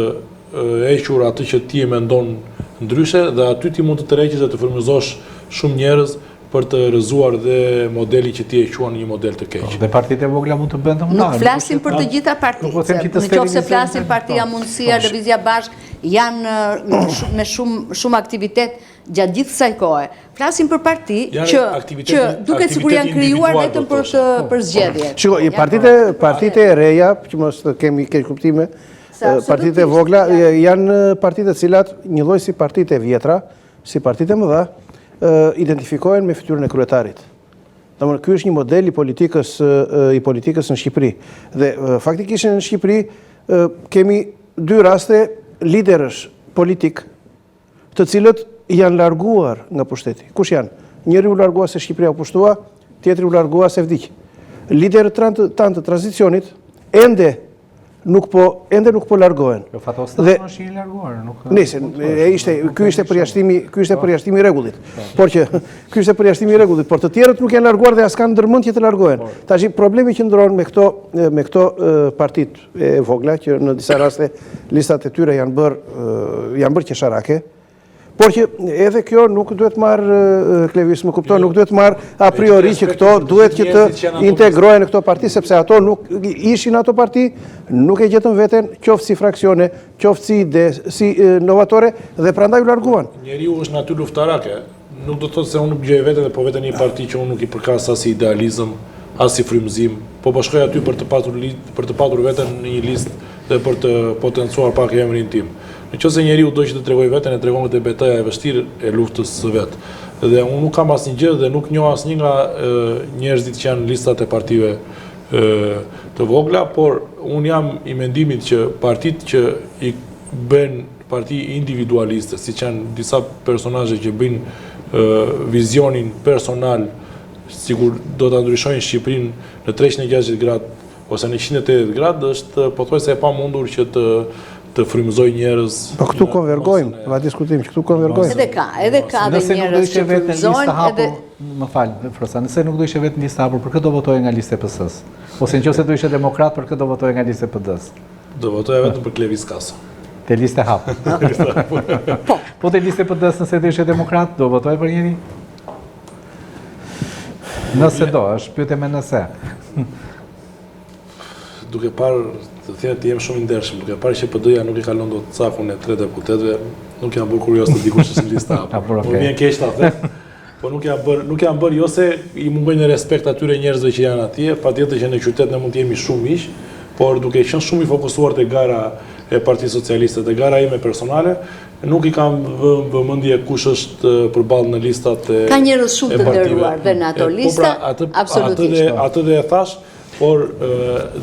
hequr atë që ti e mendon ndryshe dhe aty ti mund të tërheqësh dhe të frymëzosh shumë njerëz për të rrëzuar dhe modeli që ti e quan një model të keq. Dhe partitë e vogla mund të bëhen të mëdha. Nuk flasim për të gjitha partitë. Nëse flasim Partia Mundësia, Lëvizja Bashk, janë me shumë aktivitet gjatë gjithë kësaj kohe. Flasim për parti që duket sikur janë krijuar vetëm për zgjedhje. Shikoj, partitë e reja, që mos kemi keq kuptime, partitë e vogla janë partitë të cilat njëlloj si partitë e vjetra, si partitë e mëdha, identifikohen me fytyrën e kryetarit. Domethënë ky është një model i politikës në Shqipëri. Dhe faktikisht në Shqipëri kemi dy raste liderësh politik të cilët janë larguar nga pushteti. Kush janë? Njëri u largua se Shqipëria u pushtua, tjetri u largua se vdiq. Liderët tanë të tranzicionit ende nuk po largohen. Jo Fatostan është i larguar, nuk. Nëse ky ishte përjashtimi i rregullit. Por që ky ishte përjashtimi i rregullit, por të tjerët nuk janë larguar dhe as kanë ndërmendje të largohen. Tash problemi që ndron me këto partitë e vogla që në disa raste listat e tyre janë bërë qesharake. Por që edhe kjo nuk duhet marrë Klevis, më kupton, nuk duhet marrë a priori që këto duhet që të integrohen në këto parti, sepse ato nuk ishin ato parti, nuk e gjetën veten, qoftë si fraksione, qoftë si novatore, dhe prandaj u larguan. Njeriu është natyrë luftarake. Nuk do të thotë se unë nuk gjej veten, po veten një parti që unë nuk i përkas as si idealizëm, as si frymëzim, po shkoj aty për të patur veten në një listë dhe për të potencuar pak emrin tim. Nëse njeriu do që të tregoj veten, e tregon këtë betaja e vështirë e luftës së vet. Dhe unë nuk kam asnjë gjë dhe nuk njoh asnjë nga njerëzit që janë listat e partive të vogla, por unë jam i mendimit që partitë që i bën parti individualiste, siç janë disa personazhe që bëjnë vizionin personal, sikur do ta ndryshojnë Shqipërinë në 360 gradë ose në 180 gradë, është pothuajse e pamundur që të frymëzoj njerëz. Po këtu konvergojmë, pa diskutim që këtu konvergojmë. Edhe ka dhe njerëz që frymëzojnë edhe... Më falë, Frosa, nëse nuk do ishte vetë në listë hapur, për këtë do votojë nga listë e PS-s? Ose nëse do ishte demokrat, për këtë do votojë nga listë e PD-s? Do votojë vetëm për Klevis Kasa. Te listë e hapur. Po te listë e PD-s nëse do ishte demokrat, do votojë për njëri? Nëse do, është pyetje me nëse. duke parë, të thënë të jem shumë i ndershëm, duke parë që PD-ja nuk i kalon dot cakun e 3 deputetëve, nuk jam bërë kurioz të dikush që në lista apo. Më vjen keq ta them. Po nuk jam bërë jo se i mungojnë respekt atyre njerëzve që janë atje, patjetër që në qytet ne mund të jemi shumë miq, por duke qenë shumë i fokusuar te gara e Partisë Socialiste, te gara ime personale, nuk i kam vëmendje kush është përballë në listat e ka njerëz shumë të nderuar dhe në ato lista, absolutisht. Atë dhe e thash, por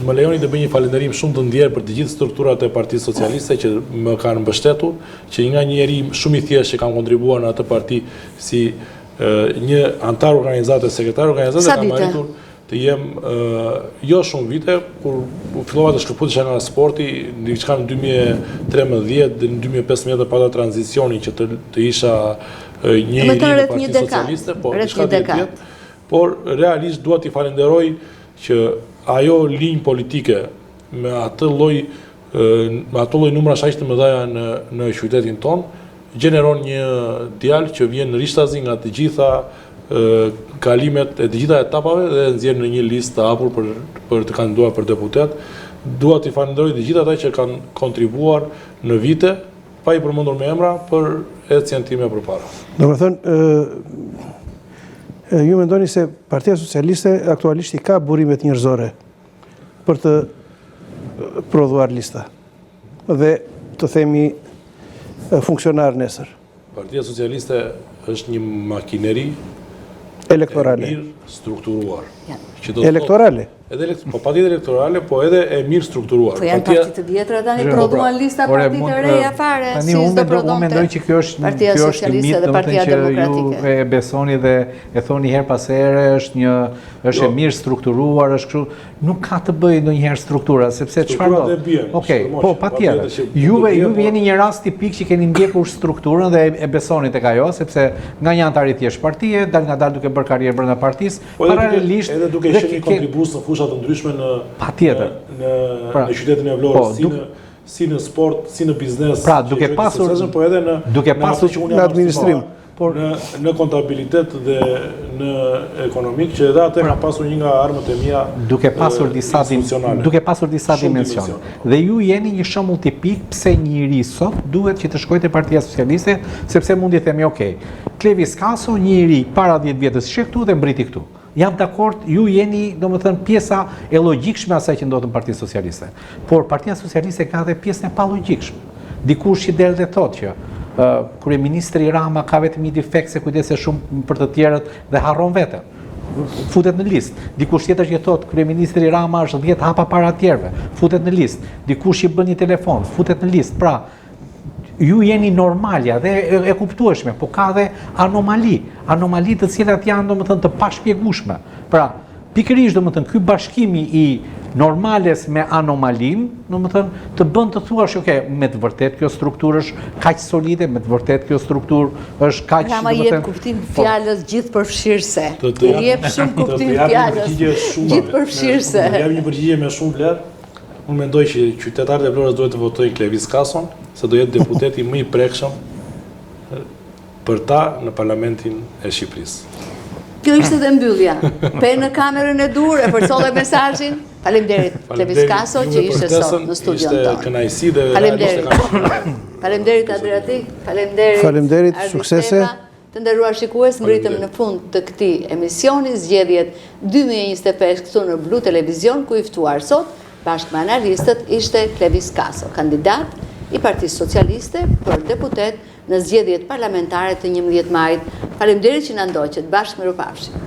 më lejoni të bëj një falënderim shumë të ndjerë për të gjithë strukturat e Partisë Socialiste që më kanë mbështetur, që nga një njeri shumë i thjeshtë që kam kontribuar në atë parti si një antar organizate, sekretar organizate, kam arritur të jem jo shumë vite, kur fillova të shkëputesha nga sporti, diçka në 2013 dhe në 2015 pata tranzicioni që të isha një i ri në Partisë Socialiste, po diçka të jetë, por realisht dua t'i falenderoj që ajo linjë politike me atë lloj numrash aq të mëdha në qytetin ton gjeneron një djalë që vjen në Rishtazi nga të gjitha kalimet e të gjitha etapave dhe nxjerr në një listë të hapur për të kandiduar për deputet. Dua t'i falenderoj të gjithë ata që kanë kontribuar në vite, pa i përmendur me emra, për ecjen time përpara. Domethënë, ju mendoni se Partia Socialiste aktualisht i ka burimet njerëzore për të prodhuar lista dhe të themi funksionar nesër. Partia Socialiste është një makineri elektorale. E mirë strukturuar. Elektorale? Po patjetër elektorale, po edhe e mirë strukturuar. Po janë parti të vjetra tani prodhuan lista parti të reja fare, si s'do prodhonte. Unë mendoj që kjo është një mitë, domethënë që ju e besoni dhe e thoni her pas here, është e mirë strukturuar, është kështu, nuk ka të bëjë ndonjëherë struktura, sepse çfarë do? Okej, po patjetër. Juve jeni një rast tipik që keni ndjekur strukturën dhe e besoni tek ajo, sepse nga një antar i thjesht partie, dal nga dal duke bërë karrierë brenda partisë, paralelisht edhe duke qenë një kontribues në fusha të ndryshme në qytetin e Vlorës, si në sport, si në biznes, pra duke pasur po edhe në administrim, në kontabilitet dhe në ekonomik, që edhe atë ka pasur një nga armët e mia duke pasur disa dimensione. Dhe ju jeni një shembull tipik pse njëri sot duhet që të shkojë te Partia Socialiste, sepse mundi të themi, okay, Klevis Kaso, njëri para 10 vjetës ishte këtu dhe mbriti këtu. Jam dakord, ju jeni, domethënë, pjesa e logjikshme asaj që ndodhet në Partinë Socialiste. Por Partia Socialiste ka edhe pjesën e palogjikshme. Dikush që del dhe thotë që kryeministri Rama ka vetëm një defekt se kujdeset shumë për të tjerët dhe harron veten. Futet në listë. Dikush tjetër që thotë kryeministri Rama është 10 hapa para tjerëve, futet në listë. Dikush që bën një telefon, futet në listë. Pra, ju jeni normalja dhe e kuptueshme, po ka dhe anomali të cilat janë domethënë të pashpjegueshme. Pra, pikërisht domethënë ky bashkimi i normales me anomalin, domethënë të bën të thuash, okay, me të vërtet kjo strukturë është kaq solide, me të vërtet kjo strukturë është kaq, domethënë. Rama jep kuptim fjalës gjithëpërfshirëse. Jep shumë kuptim fjalës gjithëpërfshirëse. Jam një përgjigje me shumë vlerë. Unë mendoj që qytetarët e Vlorës duhet të votojnë Klevis Kason, se do jetë deputeti më i prekshëm për ta në Parlamentin e Shqipërisë. Kjo ishte dhe mbyllja. Pe në kamerën e dur, e përcolle mesazhin. Faleminderit Klevis Kaso që ishte sot në studion tonë. Ishte kënaqësi dhe realisht e kam. Faleminderit Adriatik, faleminderit, suksese. Të nderuar shikues, mbritëm në fund të këtij emisioni Zgjedhjet 2025 këtu në Blu Televizion, ku i ftuar sot bashkë me analistët ishte Klevis Kaso, kandidat i Partisë Socialiste për deputet në zgjedhjet parlamentare të 11 majit. Faleminderit që na ndoqët, bashkë mirupafshim.